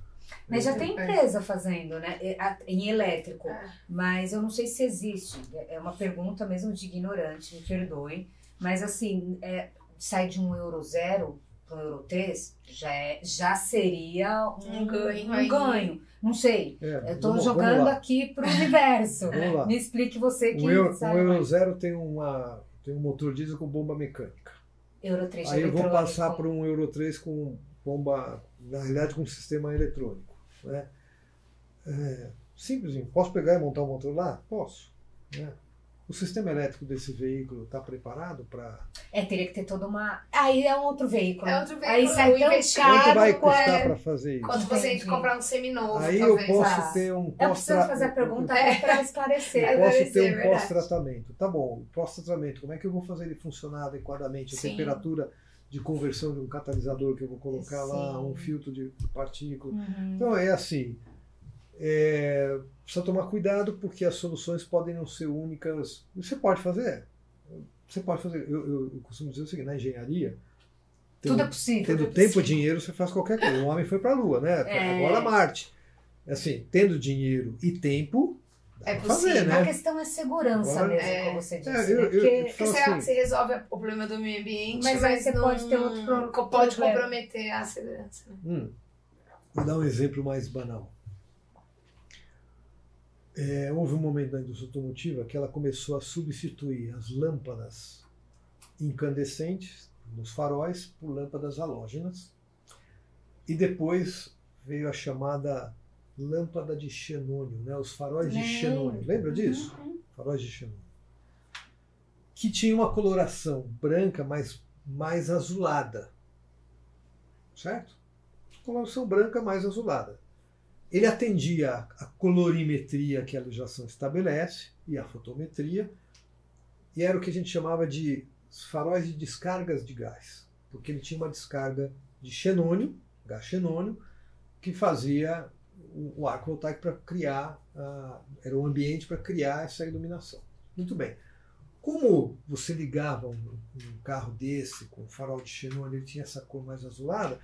Mas já tem empresa fazendo, né? Em elétrico, mas eu não sei se existe. É uma pergunta mesmo de ignorante, me perdoem. Mas assim, sai de um Euro 0 para o Euro 3, já seria um ganho. Não sei, eu estou jogando aqui para o universo. Me explique você que sabe. O Euro 0 tem um motor diesel com bomba mecânica. Euro 3 Aí eu vou passar para um Euro 3 com bomba, na realidade com sistema eletrônico. Né? Simples, posso pegar e montar o motor lá? Posso. Né? O sistema elétrico desse veículo está preparado para... teria que ter toda uma... Aí é um outro veículo. Aí sai tão caro. Quanto vai custar para fazer isso? Quando você comprar um seminovo, aí talvez. Eu posso ter um Eu preciso fazer a pergunta para esclarecer. Eu posso ter um pós-tratamento. Tá bom, o pós-tratamento, como é que eu vou fazer ele funcionar adequadamente? A temperatura de conversão de um catalisador que eu vou colocar lá, um filtro de partícula. Então é assim... precisa tomar cuidado porque as soluções podem não ser únicas. Você pode fazer. Eu costumo dizer o seguinte, na engenharia, tudo é possível. Tendo tempo e dinheiro, você faz qualquer coisa. O homem foi para a Lua, né? Agora Marte. Assim, tendo dinheiro e tempo, dá pra fazer, né? A questão é segurança mesmo, como você disse. Porque você resolve o problema do meio ambiente, mas aí você pode ter outro problema. Pode comprometer a segurança. Vou dar um exemplo mais banal. Houve um momento na indústria automotiva que ela começou a substituir as lâmpadas incandescentes nos faróis por lâmpadas halógenas e depois veio a chamada lâmpada de xenônio, né? Os faróis de xenônio. Lembra disso? Faróis de xenônio. Que tinha uma coloração branca, mas mais azulada. Certo? Coloração branca mais azulada. Ele atendia a colorimetria que a legislação estabelece e a fotometria, e era o que a gente chamava de faróis de descargas de gás, porque ele tinha uma descarga de xenônio, gás xenônio, que fazia o arco voltaico para criar, era um ambiente para criar essa iluminação. Muito bem. Como você ligava um carro desse com farol de xenônio, ele tinha essa cor mais azulada,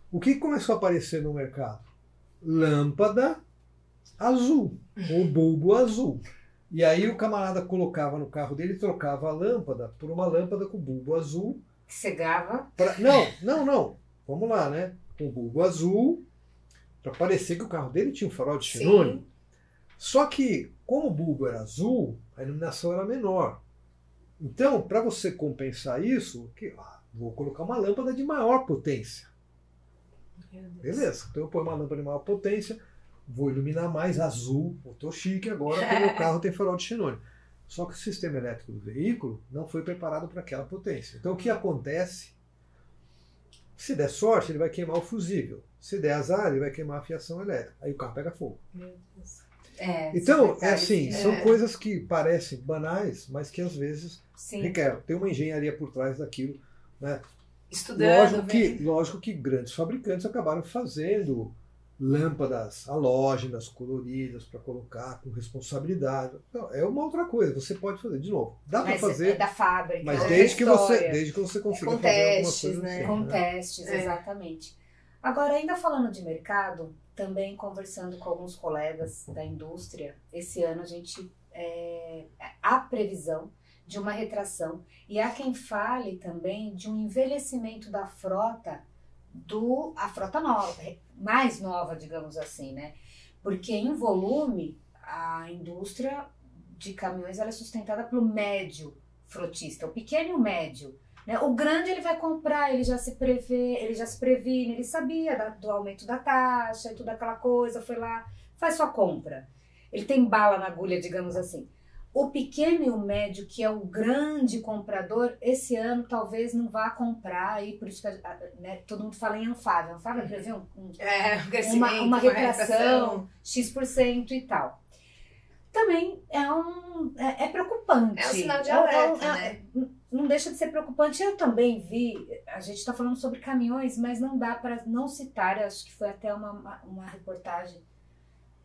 o que começou a aparecer no mercado? Lâmpada azul, ou bulbo azul. E aí o camarada colocava no carro dele e trocava a lâmpada por uma lâmpada com bulbo azul. Cegava? Não. Vamos lá, né? Com bulbo azul, para parecer que o carro dele tinha um farol de xenônio. Só que, como o bulbo era azul, a iluminação era menor. Então, para você compensar isso, vou colocar uma lâmpada de maior potência. Beleza, então eu ponho uma lâmpada de maior potência, vou iluminar mais azul, estou chique agora porque o carro tem farol de xenônio. Só que o sistema elétrico do veículo não foi preparado para aquela potência. Então o que acontece? Se der sorte, ele vai queimar o fusível. Se der azar, ele vai queimar a fiação elétrica. Aí o carro pega fogo. Meu Deus. Então, são coisas que parecem banais, mas que às vezes requerem. Tem uma engenharia por trás daquilo, né? Estudando. Lógico que grandes fabricantes acabaram fazendo lâmpadas halógenas, coloridas, para colocar com responsabilidade. Então, é uma outra coisa, você pode fazer. De novo, dá para fazer. É da fábrica. Mas desde que você consiga fazer alguma coisa né? Com testes, exatamente. Agora, ainda falando de mercado, também conversando com alguns colegas da indústria, esse ano a gente há previsão de uma retração e há quem fale também de um envelhecimento da frota, a frota nova, mais nova, digamos assim, né? Porque em volume a indústria de caminhões ela é sustentada pelo médio frotista, o pequeno e o médio. Né? O grande ele vai comprar, ele já se previne, ele sabia do aumento da taxa e toda aquela coisa, foi lá, faz sua compra. Ele tem bala na agulha, digamos assim. O pequeno e o médio, que é o grande comprador, esse ano talvez não vá comprar, e por isso que né, todo mundo fala em Anfávia. Anfávia prevê uma retração, X% e tal. Também é preocupante. É um sinal de alerta, né? Não deixa de ser preocupante. Eu também vi, a gente está falando sobre caminhões, mas não dá para não citar, acho que foi até uma reportagem,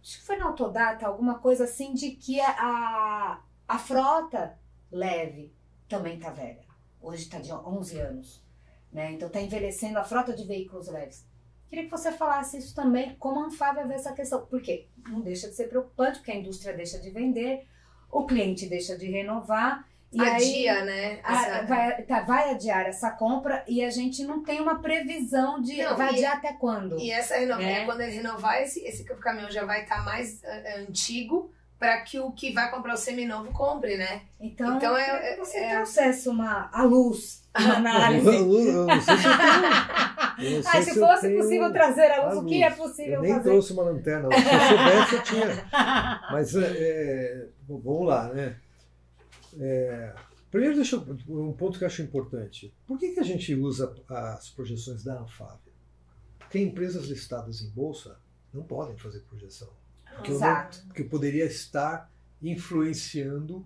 acho que foi na Autodata, alguma coisa assim, de que a frota leve também está velha. Hoje está de 11 anos. Né? Então está envelhecendo a frota de veículos leves. Queria que você falasse isso também, como a Anfávia vê essa questão. Por quê? Não deixa de ser preocupante, porque a indústria deixa de vender, o cliente deixa de renovar, E adia, né? Vai adiar essa compra e a gente não tem uma previsão de vai adiar até quando. E essa quando ele renovar, esse caminhão já vai estar mais antigo para que o que vai comprar o seminovo compre, né? Então você trouxesse a luz na análise. Eu não sei se eu tenho. Se fosse possível trazer a luz, o que é possível fazer? Eu nem trouxe uma lanterna. Se eu soubesse, eu tinha. Mas vamos lá, né? Primeiro, um ponto que eu acho importante. Por que a gente usa as projeções da Anfávia? Porque empresas listadas em bolsa não podem fazer projeção. Porque poderia estar influenciando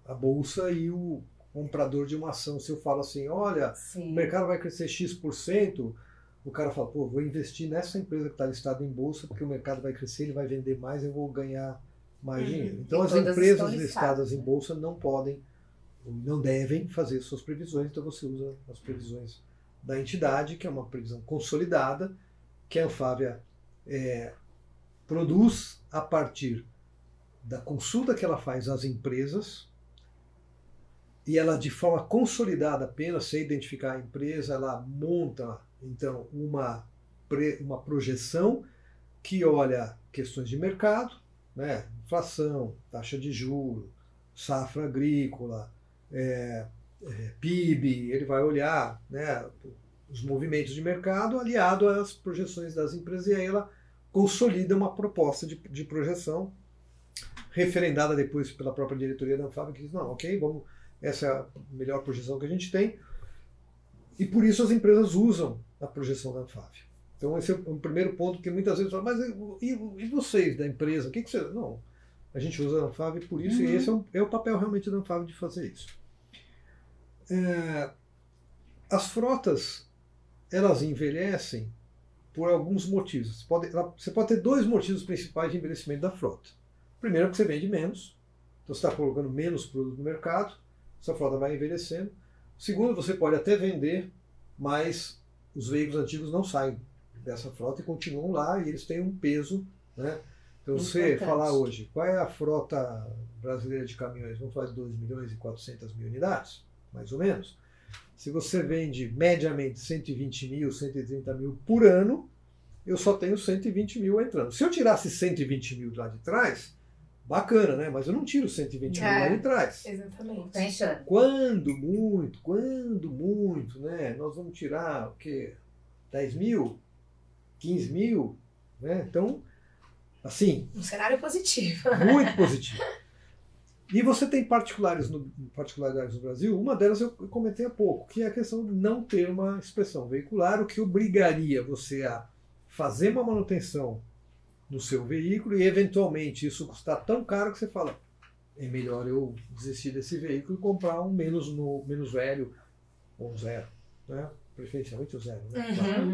a bolsa e o comprador de uma ação. Se eu falo assim, olha, o mercado vai crescer X%, o cara fala, pô, vou investir nessa empresa que está listada em bolsa porque o mercado vai crescer, ele vai vender mais, eu vou ganhar mais dinheiro. Então as empresas listadas em bolsa não podem, não devem fazer suas previsões, então você usa as previsões da entidade, que é uma previsão consolidada, que a Anfávia produz a partir da consulta que ela faz às empresas, e ela, de forma consolidada, apenas sem identificar a empresa, ela monta então uma projeção que olha questões de mercado, né? Inflação, taxa de juros, safra agrícola, PIB, ele vai olhar, né, os movimentos de mercado aliado às projeções das empresas, e aí ela consolida uma proposta de projeção referendada depois pela própria diretoria da Anfávia, que diz, não, ok, essa é a melhor projeção que a gente tem, e por isso as empresas usam a projeção da Anfávia. Então esse é o primeiro ponto, que muitas vezes falam, mas e vocês da empresa, o que você... Não, a gente usa a Anfávia por isso, e esse é o papel realmente da Anfávia de fazer isso. As frotas, elas envelhecem por alguns motivos. Você pode ter dois motivos principais de envelhecimento da frota. Primeiro é que você vende menos, então você está colocando menos produto no mercado, sua frota vai envelhecendo. Segundo, você pode até vender, mas os veículos antigos não saem dessa frota e continuam lá, e eles têm um peso, né? Então, você falar hoje, qual é a frota brasileira de caminhões? Vamos falar de 2.400.000 unidades, mais ou menos. Se você vende mediamente 120 mil, 130 mil por ano, eu só tenho 120 mil entrando. Se eu tirasse 120 mil lá de trás, bacana, né? Mas eu não tiro 120 mil lá de trás. Exatamente. Quando muito, né? Nós vamos tirar o quê? 10 mil? 15 mil? Né? Então, assim... Um cenário positivo. Muito positivo. E você tem particularidades no Brasil, uma delas eu comentei há pouco, que é a questão de não ter uma inspeção veicular, o que obrigaria você a fazer uma manutenção no seu veículo e, eventualmente, isso custar tão caro que você fala, é melhor eu desistir desse veículo e comprar um menos velho, ou um zero, né? Preferencialmente o zero. Né? Claro.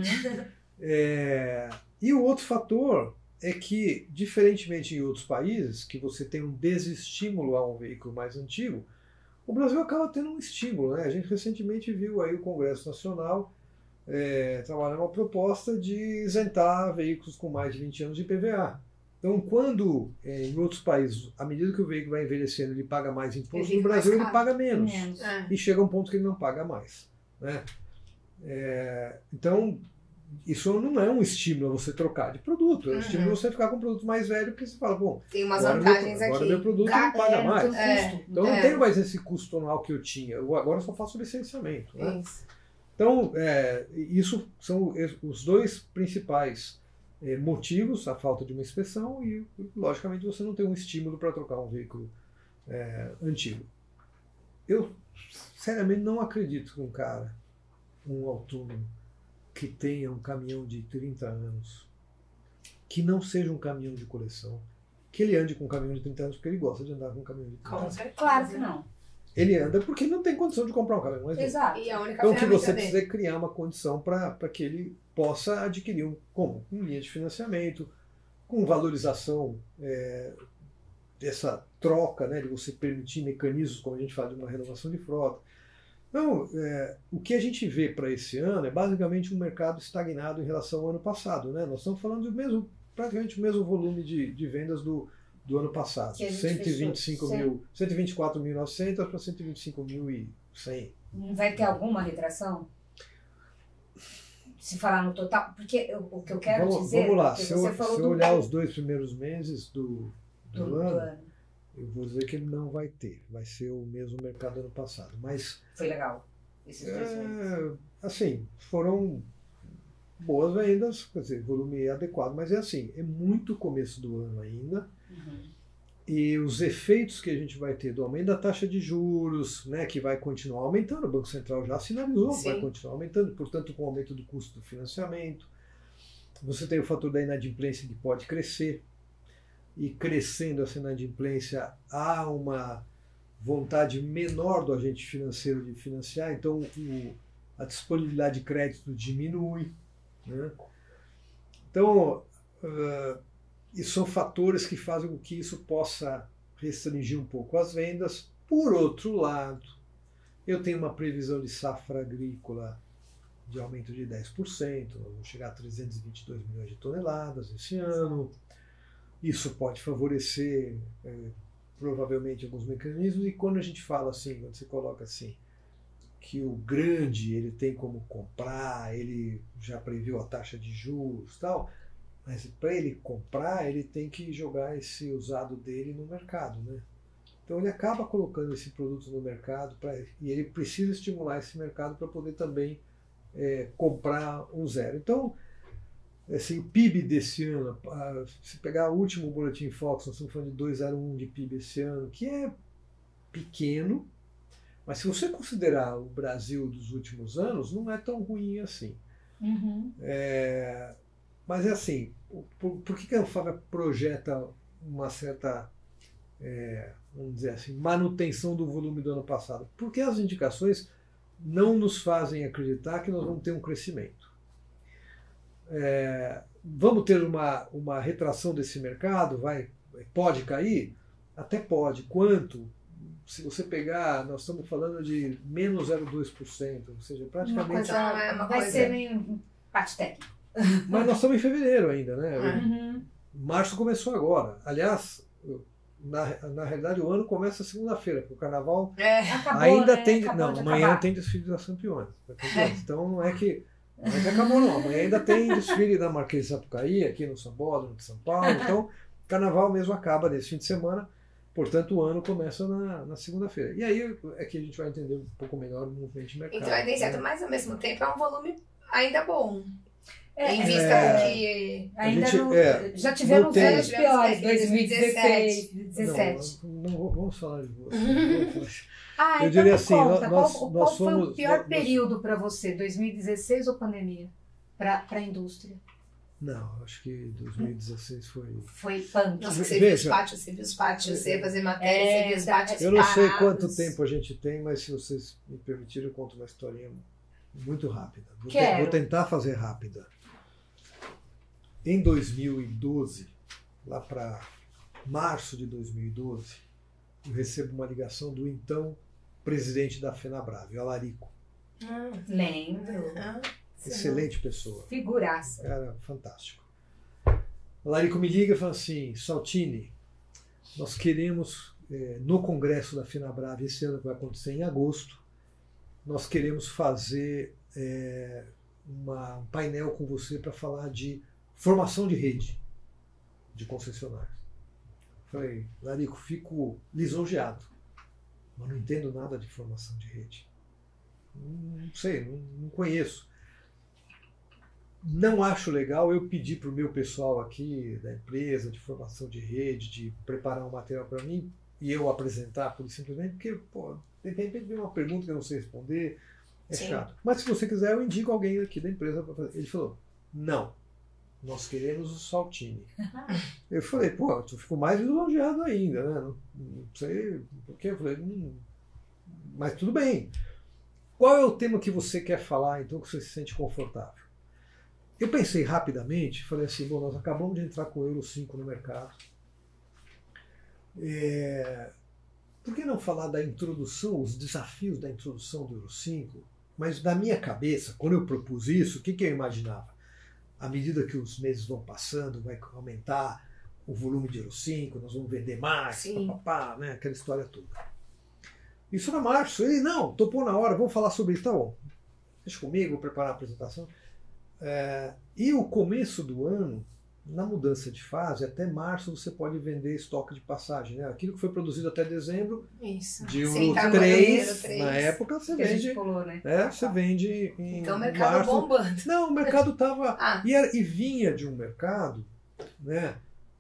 E o outro fator é que, diferentemente em outros países, que você tem um desestímulo a um veículo mais antigo, o Brasil acaba tendo um estímulo, né? A gente recentemente viu aí o Congresso Nacional trabalhar uma proposta de isentar veículos com mais de 20 anos de IPVA. Então, quando em outros países, à medida que o veículo vai envelhecendo, ele paga mais imposto, no Brasil ele paga menos. E chega a um ponto que ele não paga mais. Né? Então, isso não é um estímulo a você trocar de produto, é um estímulo a você ficar com um produto mais velho, porque você fala, bom, tem umas vantagens aqui. Agora meu produto não paga mais. Então não tenho mais esse custo anual que eu tinha, agora eu só faço licenciamento. Né? Isso. Então, isso são os dois principais motivos, a falta de uma inspeção e, logicamente, você não tem um estímulo para trocar um veículo antigo. Eu, seriamente, não acredito que um autônomo, que tenha um caminhão de 30 anos, que não seja um caminhão de coleção, que ele ande com um caminhão de 30 anos porque ele gosta de andar com um caminhão de 30 anos. Claro que não. Ele anda porque ele não tem condição de comprar um caminhão mais novo. Exato. E a única então, que você precisa criar uma condição para que ele possa adquirir com linha de financiamento, com valorização dessa troca, né, de você permitir mecanismos, como a gente fala, de uma renovação de frota. Então, o que a gente vê para esse ano é basicamente um mercado estagnado em relação ao ano passado. Né? Nós estamos falando praticamente o mesmo volume de vendas do do ano passado. 124.900 para 125.100. Vai ter alguma retração? Se falar no total, porque o que eu quero dizer... Vamos lá, se eu olhar os 2 primeiros meses do ano, eu vou dizer que ele não vai ter. Vai ser o mesmo mercado do ano passado. Mas foi legal esses 2 meses. Assim, foram boas vendas, quer dizer, volume adequado, mas é assim, é muito começo do ano ainda. E os efeitos que a gente vai ter do aumento da taxa de juros, né, que vai continuar aumentando, o Banco Central já sinalizou, vai continuar aumentando, portanto, com o aumento do custo do financiamento. Você tem o fator da inadimplência que pode crescer, e crescendo essa inadimplência, há uma vontade menor do agente financeiro de financiar, então a disponibilidade de crédito diminui. Né? Então, e são fatores que fazem com que isso possa restringir um pouco as vendas. Por outro lado, eu tenho uma previsão de safra agrícola de aumento de 10%, nós vamos chegar a 322 milhões de toneladas esse ano. Isso pode favorecer provavelmente alguns mecanismos, e quando a gente fala assim, quando você coloca assim, que o grande ele tem como comprar, ele já previu a taxa de juros e tal, mas para ele comprar, ele tem que jogar esse usado dele no mercado, né? Então ele acaba colocando esse produto no mercado e ele precisa estimular esse mercado para poder também comprar um zero. Então, assim, o PIB desse ano, se pegar o último Boletim Focus, nós estamos falando de 2,01 de PIB esse ano, que é pequeno, mas se você considerar o Brasil dos últimos anos, não é tão ruim assim. Mas é assim, por que a Anfávia projeta uma certa, vamos dizer assim, manutenção do volume do ano passado? Porque as indicações não nos fazem acreditar que nós vamos ter um crescimento. Vamos ter uma retração desse mercado? Pode cair? Até pode. Quanto? Se você pegar, nós estamos falando de menos 0,2%, ou seja, praticamente... Vai ser meio parte técnica. Mas nós estamos em fevereiro ainda, né? Março começou agora. Aliás, na realidade o ano começa segunda-feira, porque o carnaval acabou, ainda né? tem... Não, amanhã tem desfile das campeões. Então não é que acabou não. Amanhã ainda tem desfile da Marquês de Sapucaí, aqui no Sambódromo de São Paulo. Então, carnaval mesmo acaba nesse fim de semana. Portanto, o ano começa na segunda-feira. E aí é que a gente vai entender um pouco melhor o movimento de mercado. Então é bem certo, mas ao mesmo tempo é um volume ainda bom. Em vista do que... Já tivemos anos piores, 2016, 2017. Não vamos falar de você. Eu diria assim, qual foi o pior período para você, 2016 ou pandemia, para a indústria? Não, acho que 2016 foi... Foi punk. Nossa, você viu os pátios, você ia fazer matéria, você viu os pátios Eu não sei quanto tempo a gente tem, mas se vocês me permitirem, eu conto uma historinha muito rápida. Vou tentar fazer rápida. Em 2012, lá para março de 2012, eu recebo uma ligação do então presidente da FenaBrave, Alarico. Lembro. Excelente pessoa. Figuraça. Era fantástico. Alarico me liga e fala assim: Saltini, nós queremos, no congresso da FenaBrave, esse ano que vai acontecer em agosto, nós queremos fazer um painel com você para falar de formação de rede de concessionários. Falei, Larico, fico lisonjeado, mas não entendo nada de formação de rede. Não sei, não conheço. Não acho legal eu pedir para o meu pessoal aqui da empresa de formação de rede, de preparar um material para mim e eu apresentar por simplesmente, porque, de repente vem uma pergunta que eu não sei responder, chato. Mas se você quiser, eu indico alguém aqui da empresa para fazer. Ele falou, não, nós queremos o Saltini. Eu falei, eu fico mais lisonjeado ainda, né? Não sei porquê. Eu falei, mas tudo bem. Qual é o tema que você quer falar, então, que você se sente confortável? Eu pensei rapidamente, falei assim, nós acabamos de entrar com o Euro 5 no mercado. Por que não falar da introdução, os desafios da introdução do Euro 5? Mas na minha cabeça, quando eu propus isso, o que eu imaginava? À medida que os meses vão passando, vai aumentar o volume de Euro 5, nós vamos vender mais, papapá, né? Aquela história toda. Isso era março. Ele, não, topou na hora, vamos falar sobre isso. Tá bom, deixa comigo, vou preparar a apresentação. E o começo do ano, na mudança de fase, até março você pode vender estoque de passagem. Né? Aquilo que foi produzido até dezembro, de Euro 3, na época, você vende. Pulou, né? Você vende em então o mercado março. Bombando. Não, o mercado estava. E vinha de um mercado, né?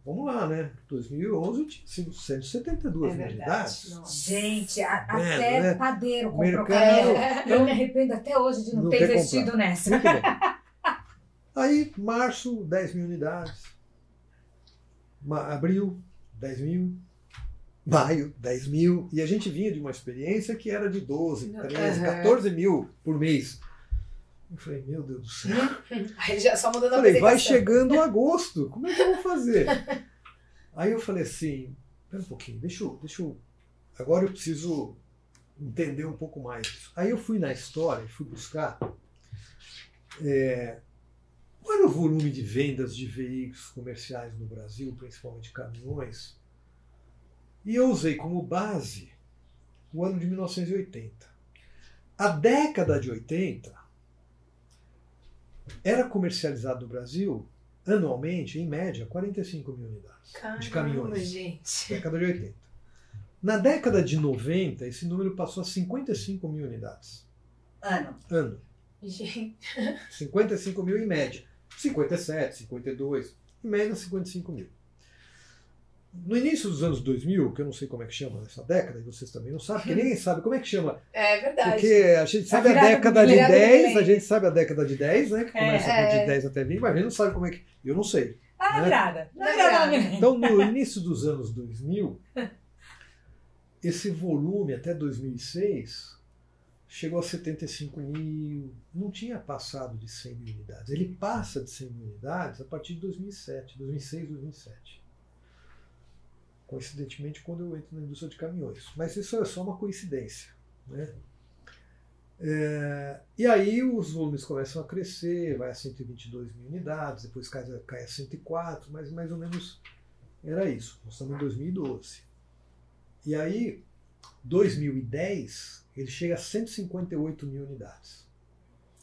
Vamos lá, né? 2011 tinha sido 172 mil unidades. Gente, até né? padeiro comprou mercado. Eu me arrependo até hoje de não ter investido comprado. nessa. Muito bem. Aí, março, 10 mil unidades. Abril, 10 mil. Maio, 10 mil. E a gente vinha de uma experiência que era de 12, 13, 14 mil por mês. Eu falei, meu Deus do céu. Aí já só mudando a falei, vai chegando agosto, como é que eu vou fazer? Aí eu falei assim, espera um pouquinho, deixa eu. Agora eu preciso entender um pouco mais isso. Aí eu fui na história, fui buscar qual era o volume de vendas de veículos comerciais no Brasil, principalmente caminhões, e eu usei como base o ano de 1980. A década de 80 era comercializado no Brasil, anualmente, em média, 45 mil unidades. Caramba, de caminhões. Gente. Década de 80. Na década de 90, esse número passou a 55 mil unidades. Ano. Gente. 55 mil em média. 57, 52. Em média, 55 mil. No início dos anos 2000, que eu não sei como é que chama nessa década, e vocês também não sabem, porque ninguém sabe como é que chama. É verdade. Porque a gente sabe a década de 10, a gente sabe a década de 10, né? Que começa de 10 até 20, mas a gente não sabe como é que. Eu não sei. Na virada. Então, no início dos anos 2000, esse volume até 2006 chegou a 75 mil, não tinha passado de 100 mil unidades. Ele passa de 100 mil unidades a partir de 2006, 2007. Coincidentemente, quando eu entro na indústria de caminhões. Mas isso é só uma coincidência. Né? E aí os volumes começam a crescer, vai a 122 mil unidades, depois cai a 104, mas mais ou menos era isso. Nós estamos em 2012. E aí, 2010, ele chega a 158 mil unidades.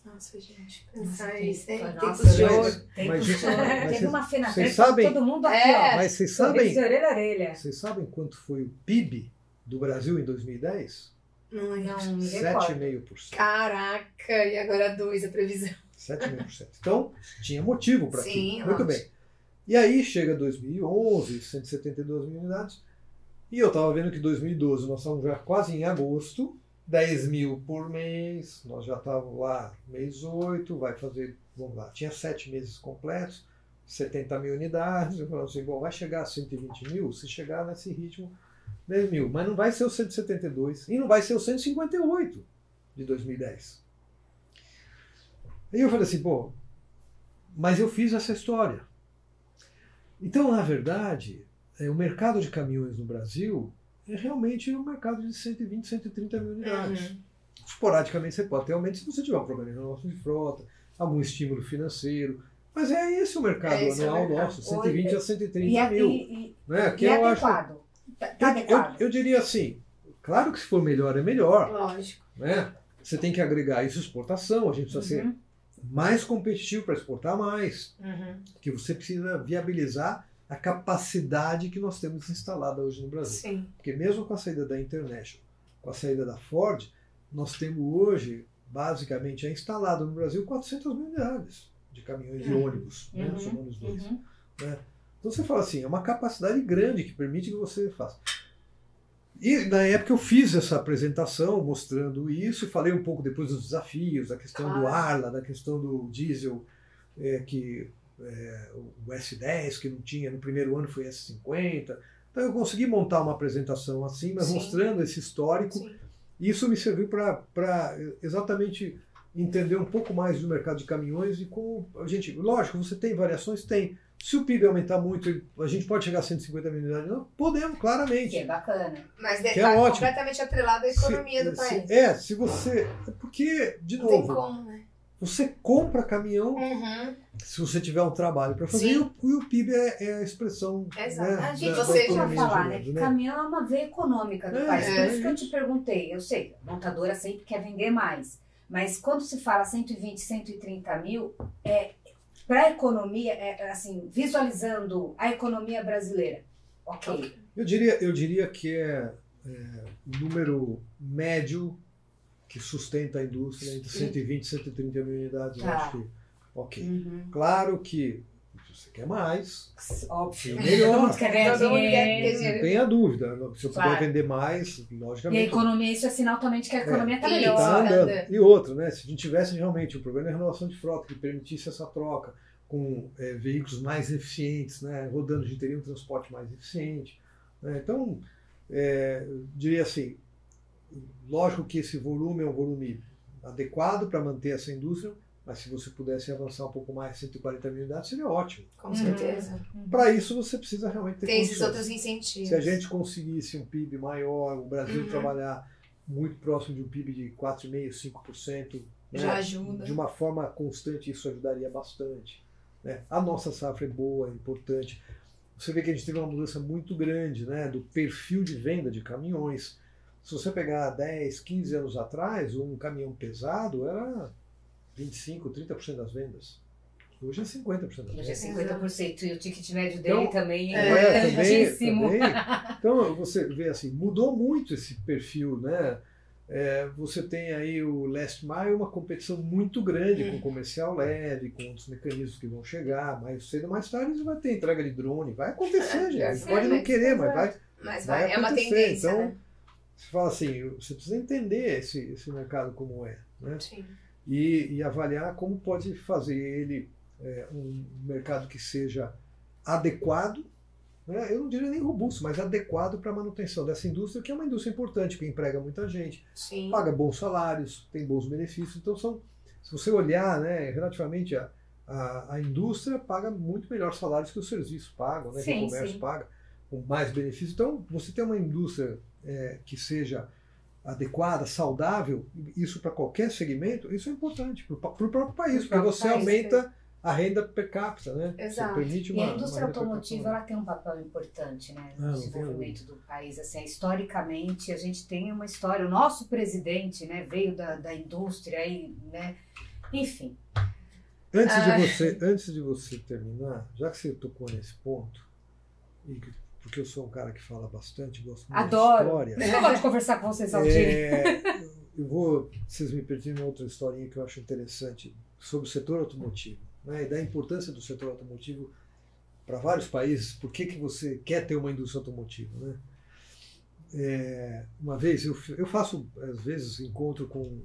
Nossa, gente, pensar isso, hein? Tempos de ouro. Teve uma fena todo mundo aqui, ó. Mas vocês sabem, orelha. Vocês sabem quanto foi o PIB do Brasil em 2010? Não, 7,5%. Caraca, e agora 2 a previsão. 7,5%. Então, tinha motivo para aquilo. Muito bem. E aí chega 2011, 172 mil unidades. E eu estava vendo que em 2012 nós estávamos já quase em agosto, 10 mil por mês, nós já estávamos lá mês 8, vai fazer, vamos lá, tinha 7 meses completos, 70 mil unidades, eu falei assim, bom, vai chegar a 120 mil, se chegar nesse ritmo, 10 mil, mas não vai ser o 172 e não vai ser o 158 de 2010. Aí eu falei assim, pô, mas eu fiz essa história. Então, na verdade, o mercado de caminhões no Brasil é realmente um mercado de 120, 130 mil unidades. Esporadicamente você pode ter aumento se você tiver um programa de renovação de frota, algum estímulo financeiro. Mas é esse o mercado anual nosso, 120 a 130 mil. Né? Que eu adequado. Eu diria assim, claro que se for melhor é melhor. Lógico. Né? Você tem que agregar isso à exportação, a gente precisa ser mais competitivo para exportar mais. Porque você precisa viabilizar a capacidade que nós temos instalada hoje no Brasil. Sim. Porque mesmo com a saída da International, com a saída da Ford, nós temos hoje, basicamente, instalado no Brasil 400 mil unidades de caminhões e ônibus, né? Somando os dois. Né? Então você fala assim, é uma capacidade grande que permite que você faça. E na época eu fiz essa apresentação mostrando isso, e falei um pouco depois dos desafios, da questão do Arla, da questão do diesel, o S10 que não tinha, no primeiro ano foi S50. Então eu consegui montar uma apresentação assim, mas mostrando esse histórico. E isso me serviu para exatamente entender um pouco mais do mercado de caminhões e como a gente, lógico, você tem variações, tem. Se o PIB aumentar muito, a gente pode chegar a 150 mil unidades? Não, podemos, claramente. Que é bacana. Mas está completamente atrelado à economia do país. Se você... Porque, de novo... Não tem como, né? você compra caminhão se você tiver um trabalho para fazer, e o PIB é a expressão. Exato. Né, a gente já falar, né? Que caminhão é uma veia econômica do país. Por isso que eu te perguntei. Eu sei, a montadora sempre quer vender mais. Mas quando se fala 120, 130 mil, para a economia, assim, visualizando a economia brasileira. Ok. Eu diria que é o número médio que sustenta a indústria entre 120 e 130 mil unidades. Eu acho que, ok. Claro que você quer mais, óbvio. Melhor. Todo quer ganhar dinheiro. Não tenha dúvida. Se eu puder vender mais, logicamente. E a economia, isso é sinal também de que a economia está melhor. Tá andando. E outra, né? Se a gente tivesse realmente um programa de renovação de frota que permitisse essa troca com veículos mais eficientes, né? Rodando, a gente teria um transporte mais eficiente. Né? Então, eu diria assim, lógico que esse volume é um volume adequado para manter essa indústria, mas se você pudesse avançar um pouco mais, 140 mil unidades, seria ótimo. Com certeza. Para isso, você precisa realmente ter tem esses outros incentivos. Se a gente conseguisse um PIB maior, o Brasil trabalhar muito próximo de um PIB de 4,5%, 5%, né? Já ajuda. De uma forma constante, isso ajudaria bastante. Né? A nossa safra é boa, é importante. Você vê que a gente teve uma mudança muito grande, né, do perfil de venda de caminhões. Se você pegar 10, 15 anos atrás, um caminhão pesado era 25%, 30% das vendas. Hoje é 50% das vendas. Hoje é 50%. E o ticket médio dele também é importantíssimo. Também. Então, você vê assim, mudou muito esse perfil, né? Você tem aí o last mile, uma competição muito grande com o comercial leve, com outros mecanismos que vão chegar, mais cedo ou mais tarde você vai ter entrega de drone, vai acontecer, gente. Pode não querer, mas vai acontecer. É uma tendência, então, né? você fala assim, você precisa entender esse mercado como é, né? Sim. E avaliar como pode fazer ele um mercado que seja adequado, né? Eu não diria nem robusto, mas adequado para a manutenção dessa indústria, que é uma indústria importante, que emprega muita gente, paga bons salários, tem bons benefícios. Então, se você olhar, né, relativamente a indústria paga muito melhor salários que os serviços pagam, né, que o comércio paga, com mais benefícios. Então, você tem uma indústria que seja adequada, saudável, isso para qualquer segmento, isso é importante para o próprio país, porque você aumenta a renda per capita, né? Exato. E a indústria automotiva ela tem um papel importante, né, no desenvolvimento do país. Assim, historicamente, a gente tem uma história. O nosso presidente, né, veio da indústria, aí, né? Enfim. Antes de você terminar, já que você tocou nesse ponto, porque eu sou um cara que fala bastante, gosto muito de história. Eu gosto de conversar com vocês, Altini. Vocês me permitem uma outra historinha que eu acho interessante sobre o setor automotivo. Né, e da importância do setor automotivo para vários países. Por que você quer ter uma indústria automotiva? Né? Uma vez, eu faço, às vezes, encontro com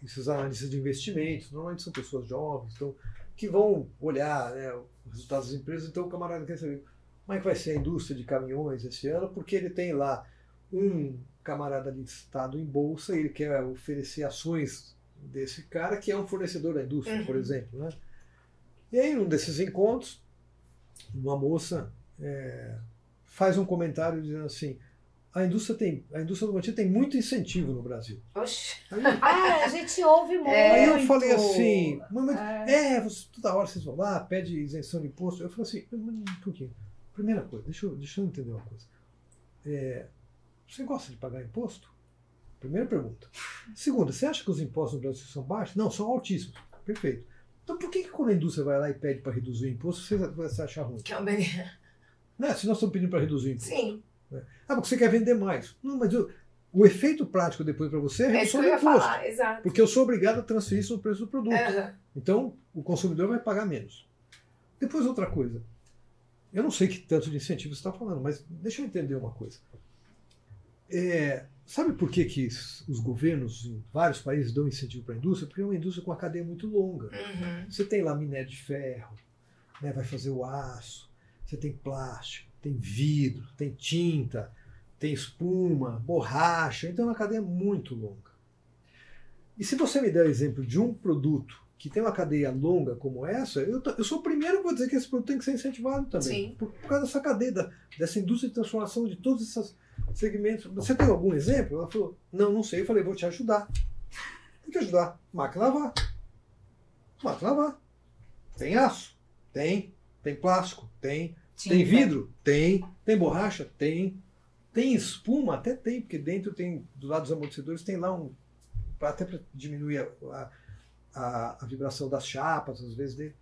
esses analistas de investimentos, normalmente são pessoas jovens, então, que vão olhar, né, os resultados das empresas. Então o camarada quer saber como é que vai ser a indústria de caminhões esse ano, porque ele tem lá um camarada listado em bolsa e ele quer oferecer ações desse cara que é um fornecedor da indústria, por exemplo, né? E aí, num desses encontros, uma moça faz um comentário dizendo assim: a indústria automotiva tem muito incentivo no Brasil. Oxe. A gente ouve muito. Aí eu falei assim, você, toda hora vocês vão lá, pede isenção de imposto. Eu falei assim, um pouquinho. Primeira coisa, deixa eu entender uma coisa. Você gosta de pagar imposto? Primeira pergunta. Segunda, você acha que os impostos no Brasil são baixos? Não, são altíssimos. Perfeito. Então por que quando a indústria vai lá e pede para reduzir o imposto, você acha ruim? Né? Se nós estamos pedindo para reduzir o imposto. Sim. Né? Porque você quer vender mais. Não, mas o efeito prático depois para você é redução do imposto. Exato. Porque eu sou obrigado a transferir isso no preço do produto. Então o consumidor vai pagar menos. Depois outra coisa. Eu não sei que tanto de incentivo você está falando, mas deixa eu entender uma coisa. Sabe por que os governos em vários países dão incentivo para a indústria? Porque é uma indústria com uma cadeia muito longa. Você tem lá minério de ferro, né, vai fazer o aço, você tem plástico, tem vidro, tem tinta, tem espuma, borracha, então é uma cadeia muito longa. E se você me der o exemplo de um produto que tem uma cadeia longa como essa, eu sou o primeiro que vou dizer que esse produto tem que ser incentivado também. Por causa dessa cadeia, dessa indústria de transformação de todos esses segmentos. Você tem algum exemplo? Ela falou, não sei. Eu falei, vou te ajudar. Tem que ajudar. Máquina lavar. Máquina de lavar. Tem aço? Tem. Tem plástico? Tem. Tem vidro? Tem. Tem borracha? Tem. Tem espuma? Até tem, porque dentro tem, do lado dos amortecedores, tem lá até para diminuir a vibração das chapas, às vezes.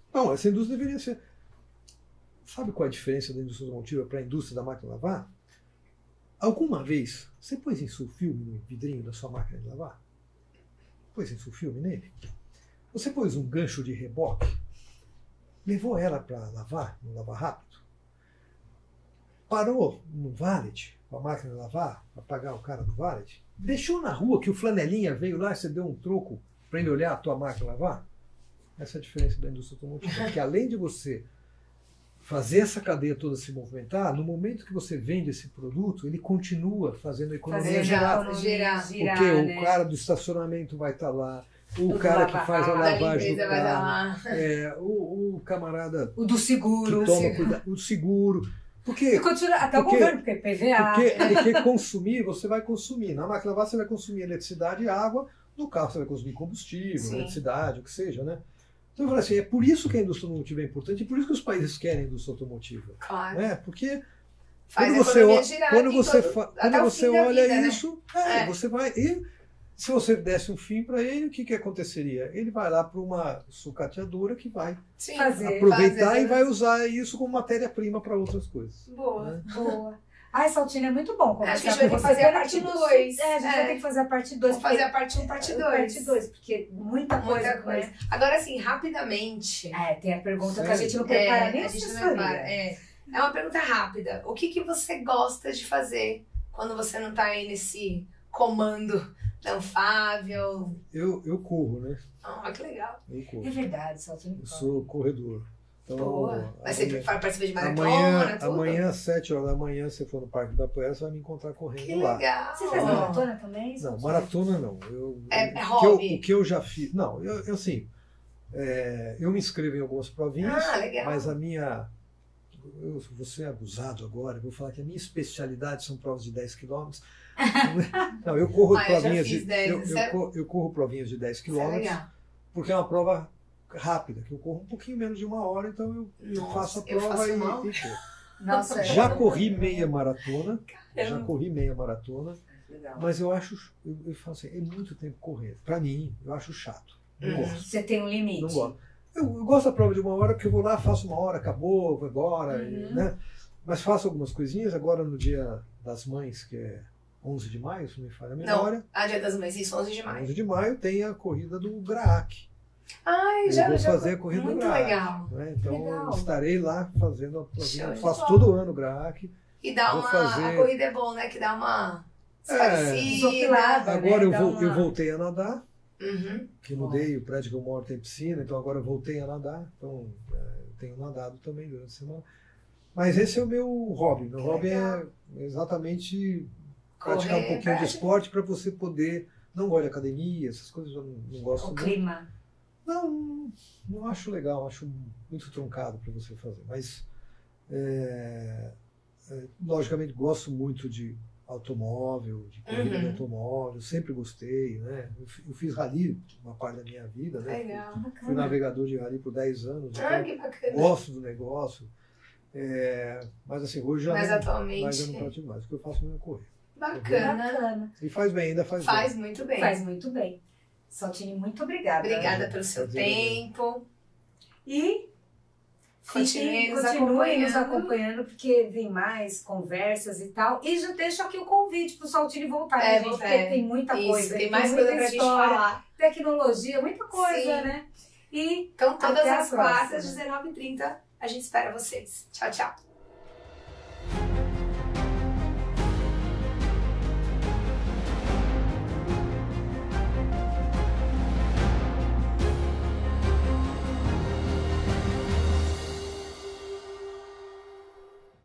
Então, essa indústria deveria ser... Sabe qual é a diferença da indústria automotiva para a indústria da máquina de lavar? Alguma vez você pôs insulfilme no vidrinho da sua máquina de lavar? Pôs insulfilme nele? Você pôs um gancho de reboque? Levou ela para lavar, no lavar rápido? Parou no valet, com a máquina de lavar, para pagar o cara do valet? Deixou na rua que o flanelinha veio lá e você deu um troco para ele olhar a tua máquina de lavar? Essa é a diferença da indústria automotiva. Porque além de você fazer essa cadeia toda se movimentar, no momento que você vende esse produto, ele continua fazendo a economia girar. Porque o cara do estacionamento vai estar lá, o cara que faz a lavagem do carro, o camarada o do seguro, que toma cuidado, o seguro. Porque até o governo, porque PVA. Porque ele quer consumir, você vai consumir. Na máquina de lavar você vai consumir eletricidade e água, no carro você vai consumir combustível, eletricidade, o que seja, né? Então eu falei assim, é por isso que a indústria automotiva é importante, e por isso que os países querem a indústria automotiva. Claro. Né? Porque faz quando você olha isso, você vai... E se você desse um fim para ele, o que aconteceria? Ele vai lá para uma sucateadora que vai aproveitar e vai usar isso como matéria-prima para outras coisas. Boa, né? Boa. Ai, Saltine, é muito bom conversar. Acho que a gente vai ter que fazer a parte 2. A gente vai ter que fazer a parte 2. Vamos fazer a parte 1, parte 2. Porque muita coisa. Né? Agora, assim, rapidamente. Tem a pergunta que a gente não prepara nem a gente não prepara. É uma pergunta rápida. O que você gosta de fazer quando você não está aí nesse comando da Anfávia? Eu corro, né? Que legal. Eu corro. É verdade, Saltine. Eu sou corredor. Então, mas você participa de maratona, tudo? Amanhã, às 7 horas da manhã, se você for no Parque da Ibirapuera, você vai me encontrar correndo lá. Que legal! Você faz maratona também? Não, maratona não. É hobby? O que eu já fiz... Não, eu me inscrevo em algumas provinhas, legal. mas a minha... Eu vou ser abusado agora, eu vou falar que a minha especialidade são provas de 10 km. Não, eu corro provinhas eu corro provinhas de 10 km, porque é uma prova rápida, que eu corro um pouquinho menos de 1 hora, então eu faço a prova Nossa, já corri meia maratona, mas eu falo assim, é muito tempo correr. Para mim, eu acho chato. Não gosto. Você tem um limite. Não gosto. Eu gosto da prova de 1 hora, porque eu vou lá, faço 1 hora, acabou, vou embora, né? Mas faço algumas coisinhas. Agora no Dia das Mães, que é 11 de maio, se não me falha a memória. Dia das Mães, isso, 11 de maio. 11 de maio tem a corrida do GRAAC. Eu vou fazer a corrida do GRAAC. Muito legal. Né? Então estarei lá fazendo a prova. Faço bola. todo ano o GRAAC. E dá a corrida é bom, né? Que dá uma esparecida. Agora eu voltei a nadar. Que mudei, o prédio que eu moro tem piscina, então agora eu voltei a nadar. Então eu tenho nadado também durante a semana. Mas esse é o meu hobby. Meu hobby é exatamente praticar um pouquinho de esporte para você poder... Não gosto de academia, essas coisas eu não gosto muito. O clima? Não acho legal, acho muito truncado para você fazer. Mas, logicamente, gosto muito de automóvel, de corrida de automóvel, sempre gostei, né? Eu fiz rally uma parte da minha vida, né? Legal, fui navegador de rally por 10 anos. Então que bacana. Gosto do negócio. Mas assim, hoje já atualmente... mas eu não pratico mais. O que eu faço mesmo é correr. Bacana. E faz bem, ainda faz bem. Faz muito bem. Faz muito bem. Saltine, muito obrigada. Obrigada pelo seu tempo. E continue nos acompanhando, porque vem mais conversas e tal. E já deixo aqui o convite para o Saltine voltar, gente, porque tem muita coisa. Tem mais coisa pra gente falar. Tecnologia, muita coisa, né? Então, todas as quartas, 19h30, a gente espera vocês. Tchau, tchau.